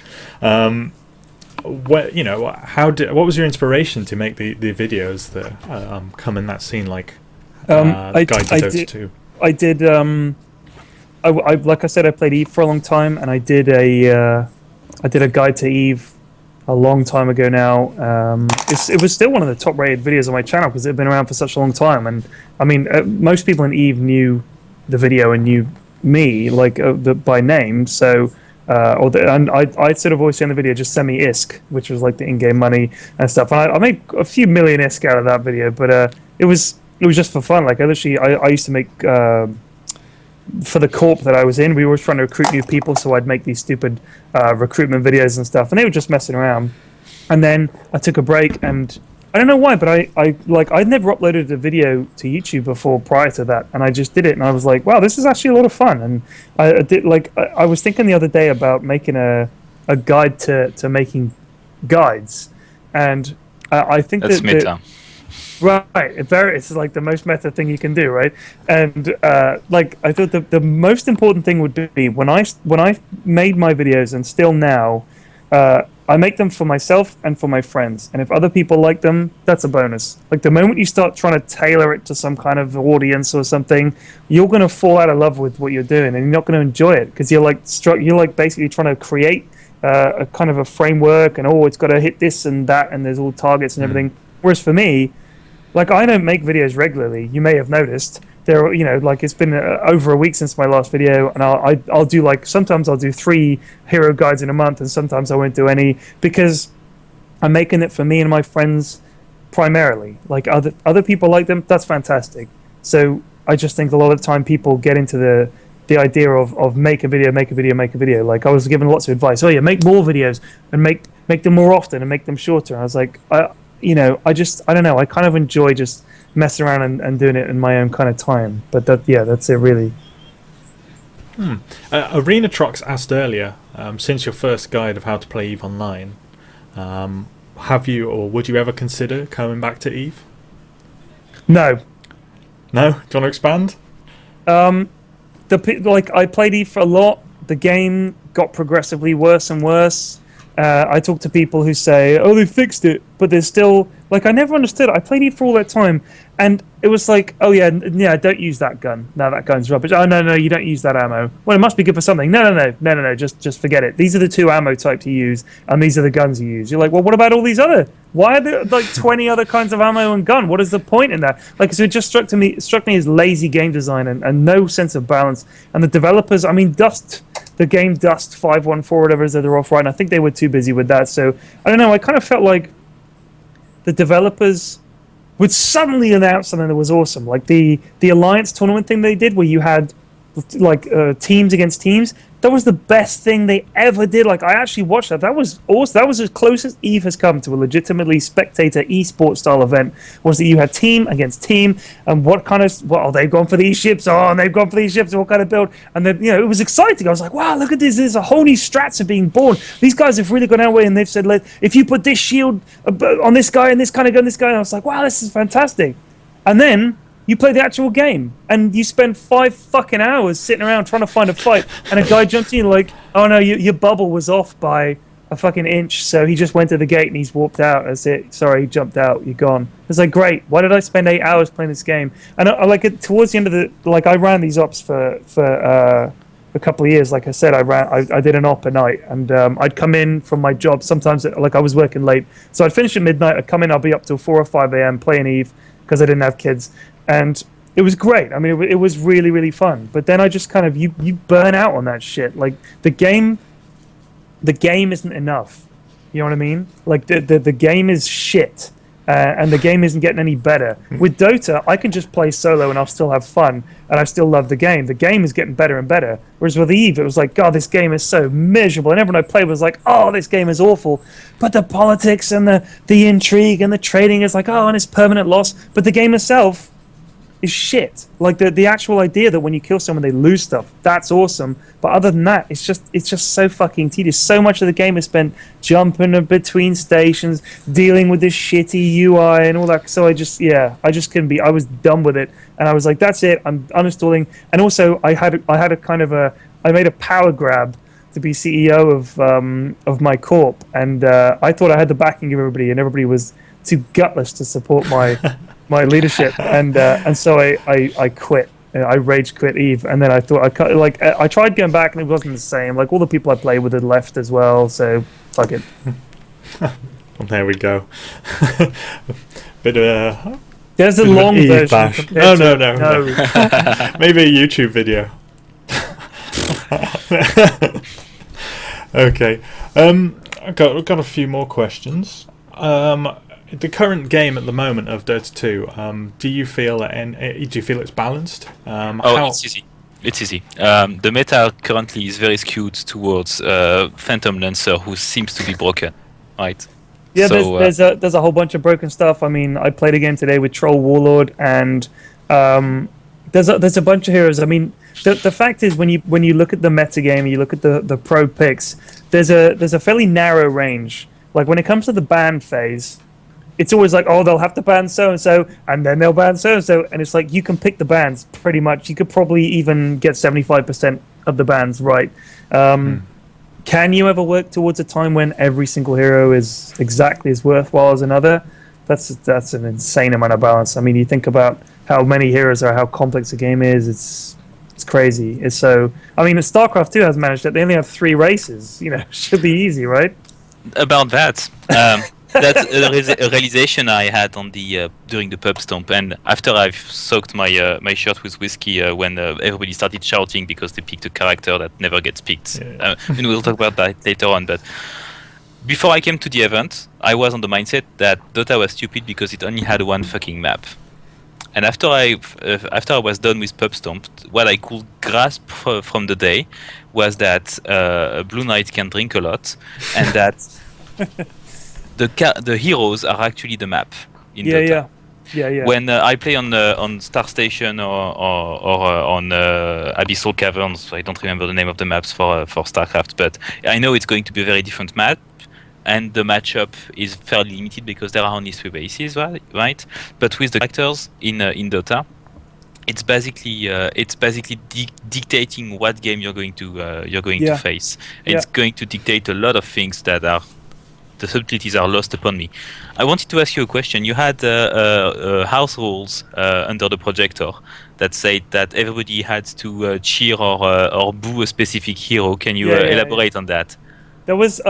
What was your inspiration to make the videos that come in that scene, like Guide to Dota 2? I did. Like I said, I played Eve for a long time, and I did a guide to Eve a long time ago now. It was still one of the top-rated videos on my channel because it had been around for such a long time. And I mean, most people in Eve knew the video and knew me by name. So. And I sort of always say in the video, just send me ISK, which was like the in-game money and stuff. And I made a few million ISK out of that video, but it was just for fun. Like, I used to make for the corp that I was in, we were trying to recruit new people, so I'd make these stupid recruitment videos and stuff, and they were just messing around. And then I took a break, and I don't know why, but I'd never uploaded a video to YouTube before prior to that, and I just did it, and I was like, wow, this is actually a lot of fun. And I did I was thinking the other day about making a guide to making guides, and I think That's meta. Right, it's like the most meta thing you can do, right? And I thought the most important thing would be when I made my videos, and still now, I make them for myself and for my friends. And if other people like them, that's a bonus. Like the moment you start trying to tailor it to some kind of audience or something, you're gonna fall out of love with what you're doing, and you're not gonna enjoy it because you're like basically trying to create a kind of a framework, and it's got to hit this and that, and there's all targets and everything. Whereas for me, like, I don't make videos regularly. You may have noticed there. It's been over a week since my last video, and I'll do sometimes I'll do 3 hero guides in a month, and sometimes I won't do any because I'm making it for me and my friends primarily. Like other people like them, that's fantastic. So I just think a lot of the time people get into the idea of make a video. Like I was given lots of advice. Oh yeah, make more videos and make them more often and make them shorter. And I was like, I don't know. I kind of enjoy just messing around and doing it in my own kind of time. But that's it really. Arena Trox asked earlier, since your first guide of how to play EVE Online, have you or would you ever consider coming back to EVE? No. No? Do you want to expand? I played EVE for a lot. The game got progressively worse and worse. I talk to people who say, "Oh, they fixed it," but there's still I never understood. I played it for all that time, and it was like, "Oh yeah, don't use that gun. No, that gun's rubbish. Oh no, you don't use that ammo. Well, it must be good for something. No. Just forget it. These are the 2 ammo types you use, and these are the guns you use." You're like, "Well, what about all these other? Why are there 20 other kinds of ammo and gun? What is the point in that?" So it just struck me as lazy game design and no sense of balance. And the developers, I mean, the game Dust 514, whatever it is that they're off right, and I think they were too busy with that. So I don't know. I kind of felt like the developers would suddenly announce something that was awesome, like the Alliance tournament thing they did, where you had teams against teams. That was the best thing they ever did. Like, I actually watched that. That was awesome. That was as close as EVE has come to a legitimately spectator eSports style event. Was that you had team against team, and they've gone for these ships. Oh, and they've gone for these ships. What kind of build? And then it was exciting. I was like, wow, look at this. There's a whole new strats are being born. These guys have really gone out way, and they've said, if you put this shield on this guy and this kind of gun, this guy, and I was like, wow, this is fantastic. And then you play the actual game, and you spend 5 fucking hours sitting around trying to find a fight, and a guy jumps in like, "Oh no, your bubble was off by a fucking inch, so he just went to the gate and he's warped out. That's it. Sorry, he jumped out. You're gone." It's like, great. Why did I spend 8 hours playing this game? And I like it towards the end of I ran these ops for a couple of years. Like I said, I did an op a night, and I'd come in from my job. Sometimes I was working late, so I'd finish at midnight. I'd come in. I'd be up till 4 or 5 a.m. playing EVE because I didn't have kids. And it was great. I mean, it was really, really fun. But then I just kind of you burn out on that shit. Like the game isn't enough. You know what I mean? Like the game is shit, and the game isn't getting any better. With Dota, I can just play solo and I'll still have fun, and I still love the game. The game is getting better and better. Whereas with EVE, it was like, God, this game is so miserable. And everyone I played was like, oh, this game is awful. But the politics and the intrigue and the trading is like, oh, and it's permanent loss. But the game itself is shit. Like the actual idea that when you kill someone they lose stuff, that's awesome. But other than that, it's just so fucking tedious. So much of the game is spent jumping between stations, dealing with this shitty UI and all that. So I just couldn't be. I was done with it, and I was like, that's it. I'm uninstalling. And also, I had a kind of I made a power grab to be CEO of my corp, and I thought I had the backing of everybody, and everybody was too gutless to support my leadership, and so I quit. I rage quit EVE, and then I thought I tried going back, and it wasn't the same. Like all the people I played with had left as well, so fuck it. Well, there we go. Bit there's a long version. Bash. No. Maybe a YouTube video. Okay. I've got a few more questions. The current game at the moment of Dota 2, do you feel it's balanced? It's easy. It's easy. The meta currently is very skewed towards Phantom Lancer, who seems to be broken, right? Yeah, So, there's a whole bunch of broken stuff. I mean, I played a game today with Troll Warlord, and there's a bunch of heroes. I mean, the fact is when you look at the meta game, you look at the pro picks, there's a fairly narrow range. Like when it comes to the ban phase, it's always like, oh, they'll have to ban so and so, and then they'll ban so and so, and it's like you can pick the bans pretty much. You could probably even get 75% of the bans right. Can you ever work towards a time when every single hero is exactly as worthwhile as another? That's an insane amount of balance. I mean, you think about how many heroes are, how complex the game is. It's crazy. It's so. I mean, StarCraft 2 has managed it. They only have 3 races. You know, should be easy, right? about that, that's a realization I had on the during the Pubstomp, and after I've soaked my shirt with whiskey when everybody started shouting because they picked a character that never gets picked. Yeah. And we'll talk about that later on, but before I came to the event, I was on the mindset that Dota was stupid because it only had one fucking map. And after I was done with Pubstomp, what I could grasp from the day was that Blue Knight can drink a lot, and that the heroes are actually the map in Dota. Yeah. When I play on Star Station or on Abyssal Caverns, I don't remember the name of the maps for StarCraft, but I know it's going to be a very different map, and the matchup is fairly limited because there are only 3 bases, right? But with the characters in Dota, it's basically dictating what game you're going to face. And it's going to dictate a lot of things that are the subtleties are lost upon me. I wanted to ask you a question. You had house rules under the projector that said that everybody had to cheer or boo a specific hero. Can you elaborate on that? There was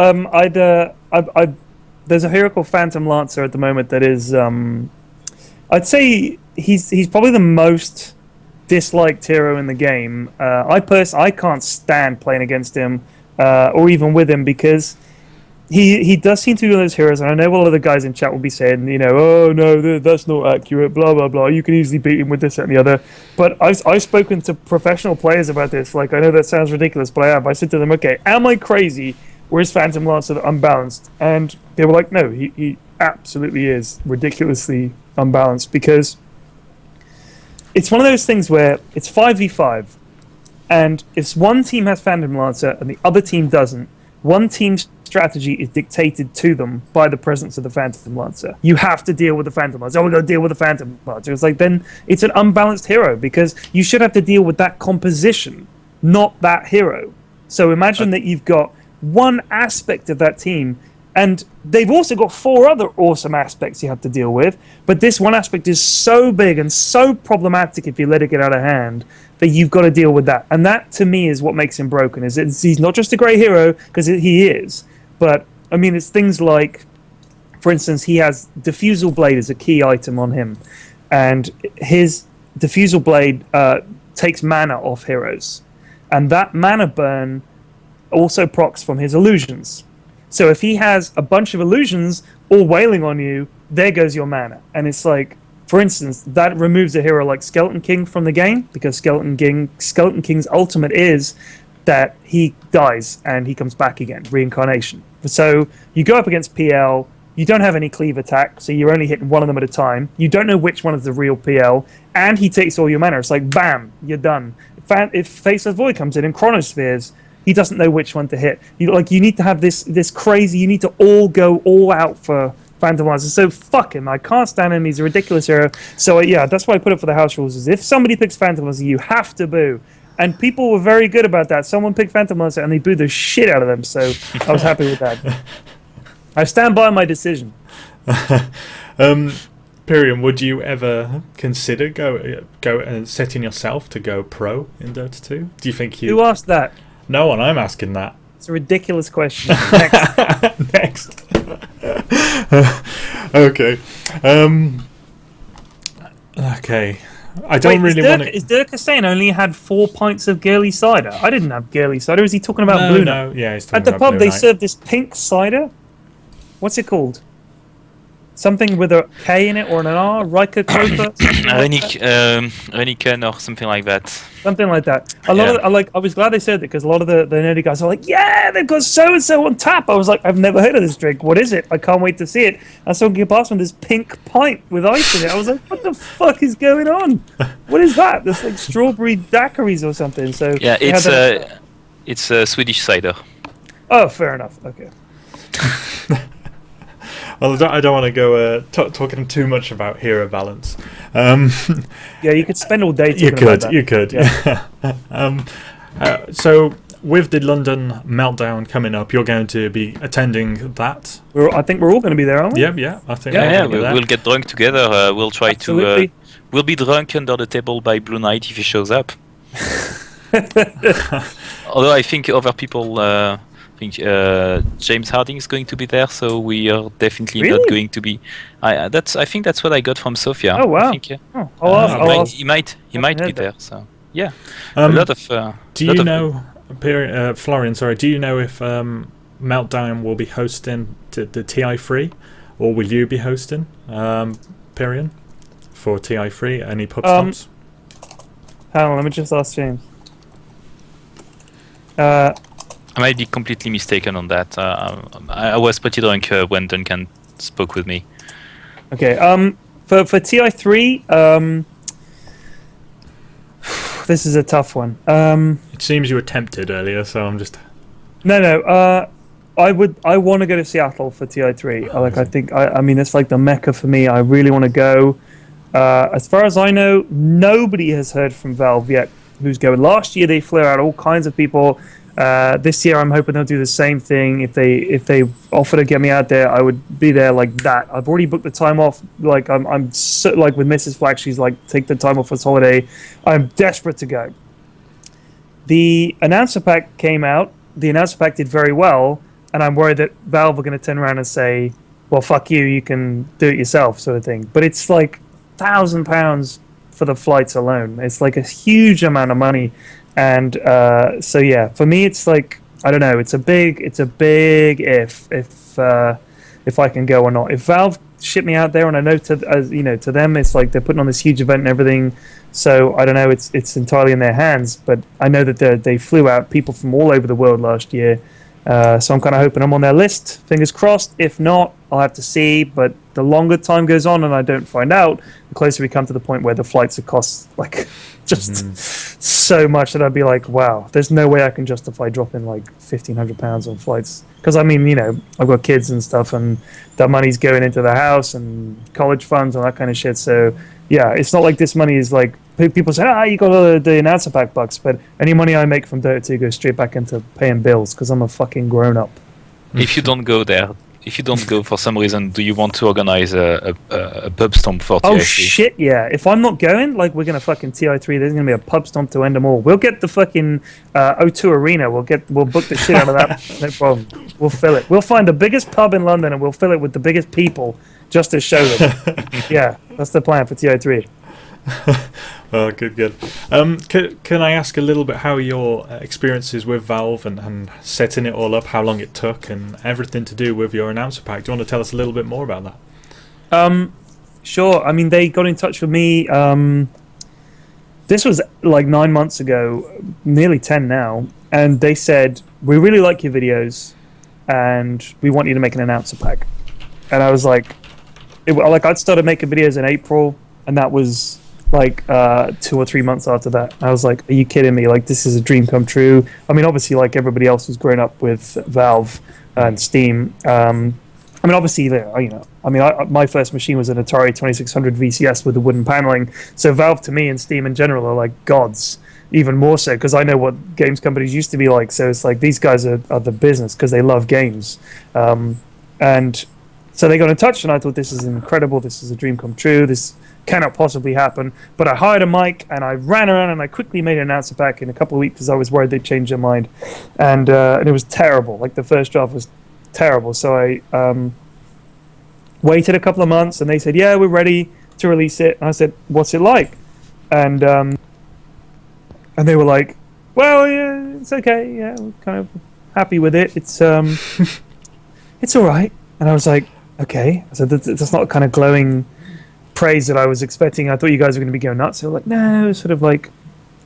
there's a hero called Phantom Lancer at the moment that is I'd say he's probably the most disliked hero in the game. I can't stand playing against him or even with him because he does seem to be one of those heroes, and I know a lot of the guys in chat will be saying, you know, oh no, that's not accurate, blah blah blah. You can easily beat him with this and the other. But I've spoken to professional players about this. Like, I know that sounds ridiculous, but I have. I said to them, okay, am I crazy? Or is Phantom Lancer unbalanced? And they were like, no, he absolutely is ridiculously unbalanced, because it's one of those things where it's 5v5, and if one team has Phantom Lancer and the other team doesn't, one team's strategy is dictated to them by the presence of the Phantom Lancer. You have to deal with the Phantom Lancer. Oh, we're going to deal with the Phantom Lancer. It's like, then it's an unbalanced hero, because you should have to deal with that composition, not that hero. So imagine that you've got one aspect of that team, and they've also got 4 other awesome aspects you have to deal with, but this one aspect is so big and so problematic if you let it get out of hand that you've got to deal with that. And that, to me, is what makes him broken. He's not just a great hero, because he is, but I mean, it's things like, for instance, he has Diffusal Blade as a key item on him, and his Diffusal Blade takes mana off heroes, and that mana burn also procs from his illusions. So if he has a bunch of illusions all wailing on you, there goes your mana. And it's like, for instance, that removes a hero like Skeleton King from the game, because Skeleton King's ultimate is that he dies and he comes back again, reincarnation. So you go up against PL, you don't have any cleave attack, so you're only hitting one of them at a time. You don't know which one is the real PL, and he takes all your mana. It's like, bam, you're done. If Faceless Void comes in and Chronospheres, he doesn't know which one to hit. You need to have this crazy. You need to all go all out for Phantom Lancer. So fuck him. I can't stand him. He's a ridiculous hero. So that's why I put it for the house rules. Is if somebody picks Phantom Lancer, you have to boo. And people were very good about that. Someone picked Phantom Lancer and they booed the shit out of them. So I was happy with that. I stand by my decision. Pyrion, would you ever consider go and setting yourself to go pro in Dota 2? Do you think you? Who asked that? No one. I'm asking that. It's a ridiculous question. Next. Next. Okay. Okay. I don't really want to. Is Dirk saying only had 4 pints of girly cider? I didn't have girly cider. Is he talking about Blue Knight? No, yeah, he's At talking the about pub, Blue they Knight. serve this pink cider. What's it called? something with a K in it or an R, Riker Kopa, Reniken or something like that. something like that. A lot of I was glad they said it because a lot of the nerdy guys are like, yeah, they've got so and so on tap. I was like, I've never heard of this drink. What is it? I can't wait to see it. I saw get past me this pink pint with ice in it. I was like, what the fuck is going on? What is that? There's like strawberry daiquiris or something. So Yeah, it's a Swedish cider. oh, fair enough. Okay. Well, I don't want to go talking too much about hero balance. Yeah, you could spend all day. You talking about that. could. Yeah. So, with the London Meltdown coming up, you're going to be attending that. I think we're all going to be there, aren't we? Yeah. I think. Yeah, we'll be there. we'll get drunk together. We'll try Absolutely. to. We'll be drunk under the table by Blue Knight if he shows up. Although I think other people. I think James Harding is going to be there, so we are definitely Really? not going to be. I think that's what I got from Sofia. Oh wow! I think, yeah. Oh, I'll ask. He might Haven't be heard there. So yeah, a Um, lot of. Do you know, Florian? Sorry, do you know if Meltdown will be hosting the TI3, or will you be hosting Pyrion for TI3? Any Pubstomps? Hang on, let me just ask James. I might be completely mistaken on that. I was pretty drunk when Duncan spoke with me. Okay. For TI3, this is a tough one. It seems you were tempted earlier, so I'm just. No. I want to go to Seattle for TI3. I mean, it's like the mecca for me. I really want to go. As far as I know, nobody has heard from Valve yet who's going. Last year they flew out all kinds of people. This year I'm hoping they'll do the same thing. If they offer to get me out there, I would be there like that. I've already booked the time off. Like I'm so, like with Mrs. Flax, she's like, take the time off for this holiday. I'm desperate to go. The announcer pack came out. The announcer pack did very well, and I'm worried that Valve are going to turn around and say, well, fuck you, you can do it yourself, sort of thing. But it's like £1,000 for the flights alone. It's like a huge amount of money. And so yeah, for me, it's like, I don't know. It's a big if I can go or not. If Valve ship me out there, and I know to them, it's like they're putting on this huge event and everything. So I don't know. It's entirely in their hands. But I know that they flew out people from all over the world last year. So I'm kind of hoping I'm on their list. Fingers crossed. If not, I'll have to see. But the longer time goes on and I don't find out, the closer we come to the point where the flights are cost like just so much that I'd be like, wow, there's no way I can justify dropping like £1,500 on flights. Because I mean, I've got kids and stuff, and that money's going into the house and college funds and that kind of shit. So yeah, it's not like this money is like, people say, you got the announcer pack bucks, but any money I make from Dota 2 goes straight back into paying bills because I'm a fucking grown up. If you don't go there, if you don't go for some reason, do you want to organize a Pubstomp for TI3? Oh shit, yeah. If I'm not going, like, we're gonna fucking TI3. There's gonna be a Pubstomp to end them all. We'll get the fucking O2 Arena. We'll book the shit out of that. No problem. We'll fill it. We'll find the biggest pub in London and we'll fill it with the biggest people just to show them. Yeah, that's the plan for TI3. Well, good. Can I ask a little bit how your experiences with Valve and setting it all up, how long it took, and everything to do with your announcer pack? Do you want to tell us a little bit more about that? Sure. I mean, they got in touch with me. This was like 9 months ago, nearly 10 now, and they said, we really like your videos, and we want you to make an announcer pack. And I was like, I'd started making videos in April, and that was like 2 or 3 months after that. I was like, are you kidding me? Like, this is a dream come true. I mean, obviously, like everybody else who's grown up with Valve and Steam, I mean, obviously, my first machine was an Atari 2600 VCS with the wooden paneling. So Valve to me and Steam in general are like gods, even more so because I know what games companies used to be like. So it's like these guys are the business because they love games. And so they got in touch, and I thought, this is incredible. This is a dream come true. This cannot possibly happen. But I hired a mic, and I ran around, and I quickly made an announcer pack in a couple of weeks because I was worried they'd change their mind. And it was terrible. Like, the first draft was terrible. So I waited a couple of months, and they said, yeah, we're ready to release it. And I said, what's it like? And they were like, well, yeah, it's okay. Yeah, we're kind of happy with it. It's it's all right. And I was like, okay. So that's not kind of glowing praise that I was expecting. I thought you guys were going to be going nuts. So like, no, it was sort of like,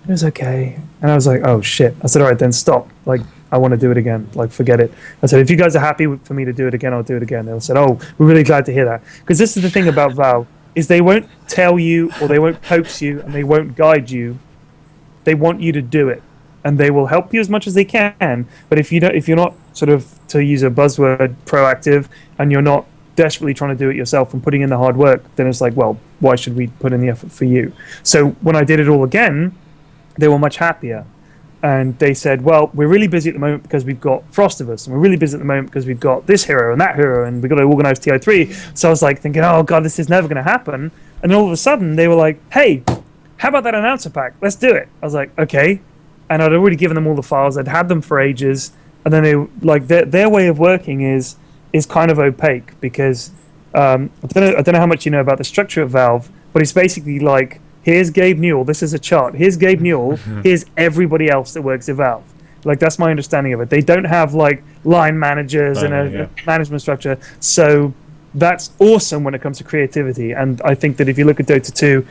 it was okay. And I was like, oh shit. I said, all right, then stop. Like, I want to do it again. Like, forget it. I said, if you guys are happy for me to do it again, I'll do it again. They said, oh, we're really glad to hear that. Because this is the thing about Valve, is they won't tell you or they won't coax you and they won't guide you. They want you to do it. And they will help you as much as they can. But if you're not sort of, to use a buzzword, proactive, and you're not desperately trying to do it yourself and putting in the hard work, then it's like, well, why should we put in the effort for you? So when I did it all again, they were much happier. And they said, well, we're really busy at the moment because we've got Frostivus, and we're really busy at the moment because we've got this hero and that hero, and we've got to organize TI3. So I was like thinking, oh God, this is never going to happen. And all of a sudden they were like, hey, how about that announcer pack? Let's do it. I was like, okay. And I'd already given them all the files. I'd had them for ages. And then they like their way of working is kind of opaque because I don't know how much you know about the structure of Valve, but it's basically like, here's Gabe Newell. This is a chart. Here's Gabe Newell. Here's everybody else that works at Valve. Like, that's my understanding of it. They don't have like line managers and a management structure. So that's awesome when it comes to creativity. And I think that if you look at Dota 2,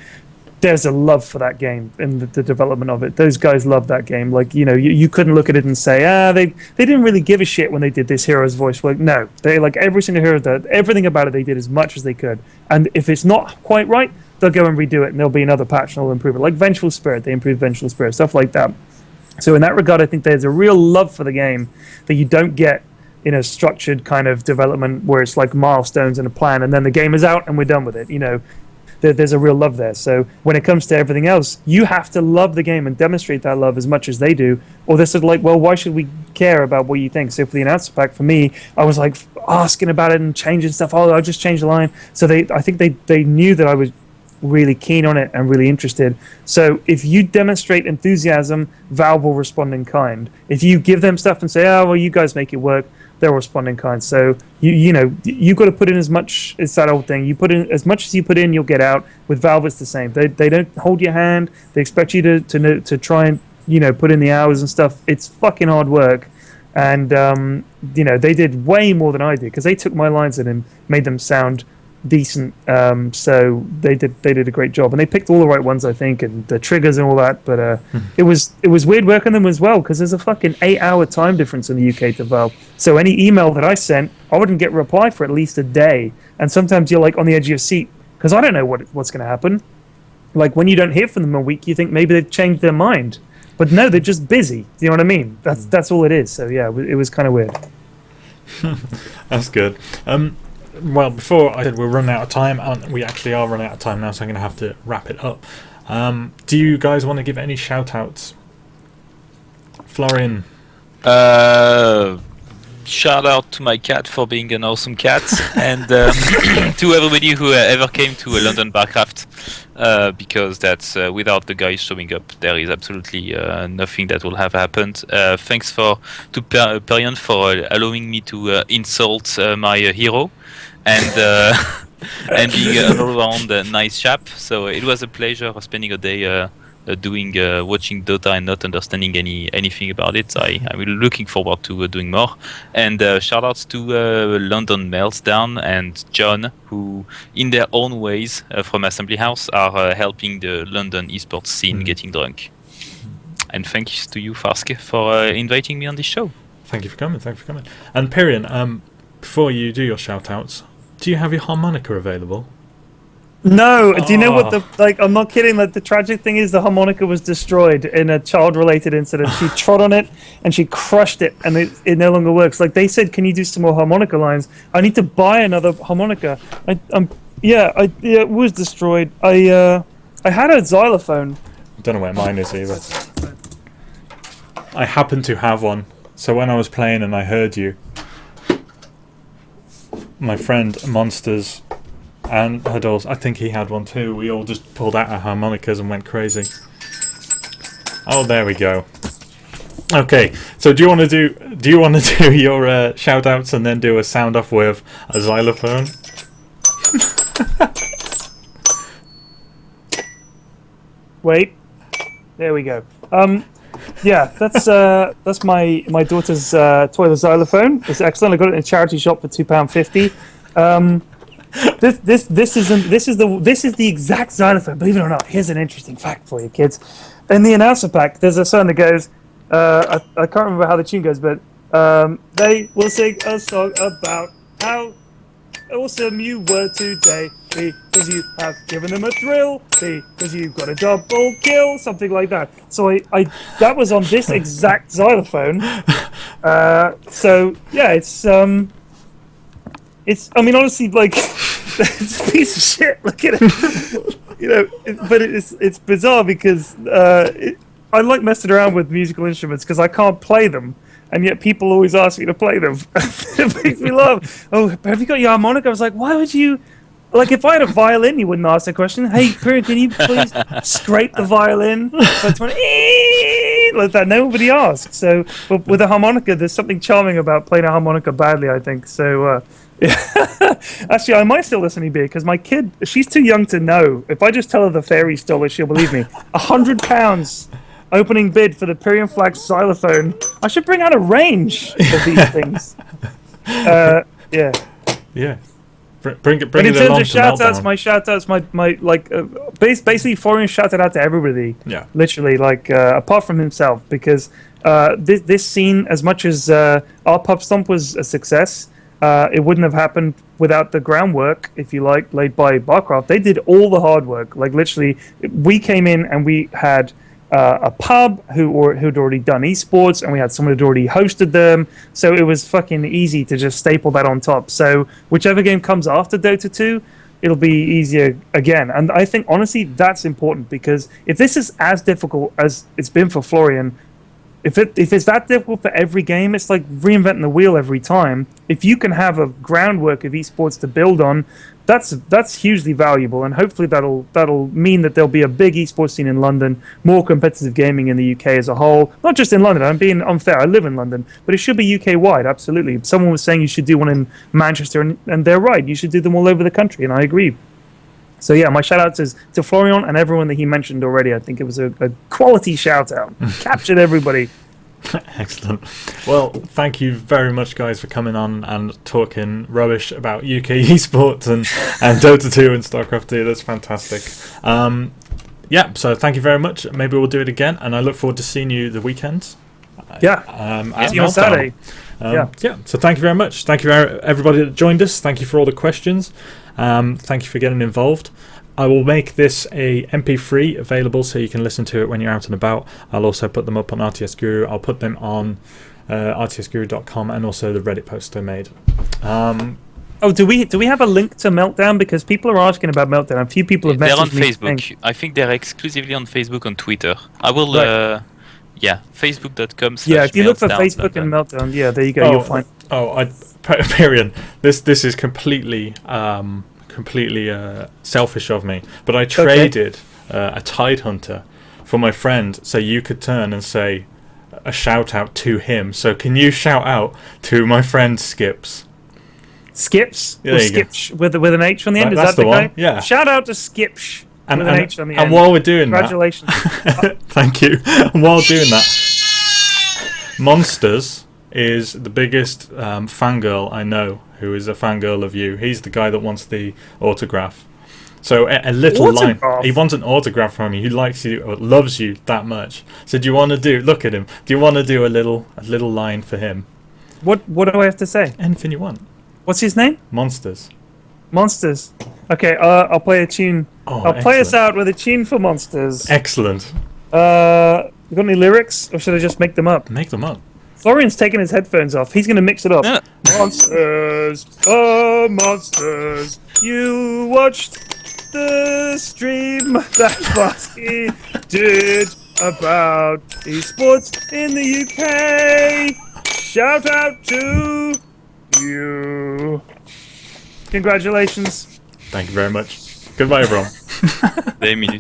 there's a love for that game and the development of it. Those guys love that game. Like, you know, you couldn't look at it and say, they didn't really give a shit when they did this hero's voice. Like, no, they like every single hero, everything about it they did as much as they could. And if it's not quite right, they'll go and redo it, and there'll be another patch and they'll improve it. Like Vengeful Spirit, they improved Vengeful Spirit, stuff like that. So in that regard, I think there's a real love for the game that you don't get in a structured kind of development where it's like milestones and a plan, and then the game is out and we're done with it. You know, there's a real love there. So when it comes to everything else, you have to love the game and demonstrate that love as much as they do, or they're sort of like, well, why should we care about what you think? So for the announcer pack, for me, I was like asking about it and changing stuff. Oh, I'll just change the line. So I think they knew that I was really keen on it and really interested. So if you demonstrate enthusiasm, Valve will respond in kind. If you give them stuff and say, oh, well, you guys make it work, they'll respond in kind. So you know, you've got to put in as much. It's that old thing. You put in as much as you put in, you'll get out. With Valve, it's the same. They don't hold your hand. They expect you to try and, you know, put in the hours and stuff. It's fucking hard work. And you know, they did way more than I did because they took my lines in and made them sound decent. So they did a great job, and they picked all the right ones, I think, and the triggers and all that. But it was weird working them as well because there's a fucking 8-hour time difference in the UK to Valve. So any email that I sent, I wouldn't get a reply for at least a day, and sometimes you're like on the edge of your seat because I don't know what's going to happen. Like when you don't hear from them a week, you think maybe they've changed their mind, but no, they're just busy. Do you know what I mean? That's all it is. So yeah, it was kind of weird. That's good. Well, before I said we're running out of time, and we actually are running out of time now, so I'm going to have to wrap it up. Do you guys want to give any shout-outs? Florian? Shout out to my cat for being an awesome cat, and to everybody who ever came to London Barcraft, because that's without the guys showing up, there is absolutely nothing that will have happened. Thanks to Pyrion for allowing me to insult my hero, and and being an all-around nice chap. So it was a pleasure spending a day watching Dota and not understanding anything about it. I'm really looking forward to doing more. And shout outs to London Meltdown and John, who in their own ways from Assembly House are helping the London eSports scene getting drunk. And thanks to you, Farske, for inviting me on this show. Thank you for coming. And Pyrion, before you do your shout outs, do you have your harmonica available? No, do you know what I'm not kidding, like the tragic thing is the harmonica was destroyed in a child-related incident. She trod on it and she crushed it, and it no longer works. Like they said, can you do some more harmonica lines? I need to buy another harmonica. It was destroyed. I had a xylophone. I don't know where mine is either. I happen to have one, so when I was playing and I heard you, my friend Monsters and Hadors, I think he had one too. We all just pulled out our harmonicas and went crazy. Oh, there we go. Okay, so do you want to do your shout outs and then do a sound off with a xylophone? Wait, there we go. Yeah, that's my daughter's toy xylophone. It's excellent. I got it in a charity shop for £2.50. This is the exact xylophone. Believe it or not, here's an interesting fact for you, kids. In the announcer pack, there's a song that goes. I can't remember how the tune goes, but they will sing a song about how awesome you were today because you have given them a thrill because you've got a double kill, something like that. So I that was on this exact xylophone. So yeah, it's I mean honestly, like it's a piece of shit. Look at it, but it's bizarre because I like messing around with musical instruments because I can't play them. And yet people always ask me to play them. It makes me laugh. Oh, have you got your harmonica? I was like, why would you... Like, if I had a violin, you wouldn't ask that question. Hey, Pyrion, can you please scrape the violin? Like that, nobody asks. So, but with a harmonica, there's something charming about playing a harmonica badly, I think. So, yeah. Actually, I might still listen to beer because my kid, she's too young to know. If I just tell her the fairy stole it, she'll believe me. £100 opening bid for the Pyrion Flax xylophone. I should bring out a range of these things. Yeah. Yeah. Bring it but in terms along of to shout-outs, Meltdown. my shout-outs, basically Florian shouted out to everybody. Yeah. Literally, apart from himself, because this scene, as much as our Pubstomp was a success, it wouldn't have happened without the groundwork, if you like, laid by Barcraft. They did all the hard work. Like, literally, we came in and we had a pub who'd already done eSports, and we had someone who'd already hosted them, so it was fucking easy to just staple that on top. So whichever game comes after Dota 2, it'll be easier again. And I think, honestly, that's important, because if this is as difficult as it's been for Florian, if it's that difficult for every game, it's like reinventing the wheel every time. If you can have a groundwork of esports to build on, that's hugely valuable, and hopefully that'll mean that there'll be a big esports scene in London, more competitive gaming in the UK as a whole. Not just in London. I'm being unfair. I live in London, but it should be UK wide. Absolutely. Someone was saying you should do one in Manchester, and they're right. You should do them all over the country, and I agree. So yeah, my shout-outs is to Florian and everyone that he mentioned already. I think it was a quality shout-out. Captured everybody. Excellent. Well, thank you very much, guys, for coming on and talking rubbish about UK esports and Dota 2 and StarCraft 2. That's fantastic. Yeah, so thank you very much. Maybe we'll do it again, and I look forward to seeing you the weekends. Yeah. At See you on Meltdown. Saturday. Yeah. So thank you very much. Thank you everybody that joined us. Thank you for all the questions. Thank you for getting involved. I will make this a MP3 available so you can listen to it when you're out and about. I'll also put them up on RTS Guru. I'll put them on rtsguru.com and also the Reddit post I made. Do we have a link to Meltdown? Because people are asking about Meltdown. A few people have They're on messaged me Facebook. saying- I think they're exclusively on Facebook and Twitter. I will, facebook.com/. Yeah, if you look for Meltdown, Facebook and Meltdown, yeah, there you go. You'll find. Pyrion, this is completely selfish of me, but I traded a Tidehunter for my friend so you could turn and say a shout out to him. So can you shout out to my friend Skips? Skips? Yeah, Or there you go. Skips with an H on the end? Is That's that the the guy? one, yeah. Shout out to Skips with an H on the end. And while we're doing Congratulations. that, thank you. And while doing that, Monsters is the biggest fangirl I know, who is a fangirl of you. He's the guy that wants the autograph. So a little Autograph? line. He wants an autograph from you. He likes you or loves you that much. So do you want to look at him? Do you want to do a little line for him? What do I have to say? Anything you want. What's his name? Monsters. Monsters. Okay, I'll play a tune. Oh, I'll play us excellent. out with a tune for Monsters. Excellent. You got any lyrics, or should I just make them up? Make them up. Florian's taking his headphones off. He's going to mix it up. No. Monsters, oh monsters, you watched the stream that Farske did about esports in the UK. Shout out to you. Congratulations. Thank you very much. Goodbye, everyone. The music.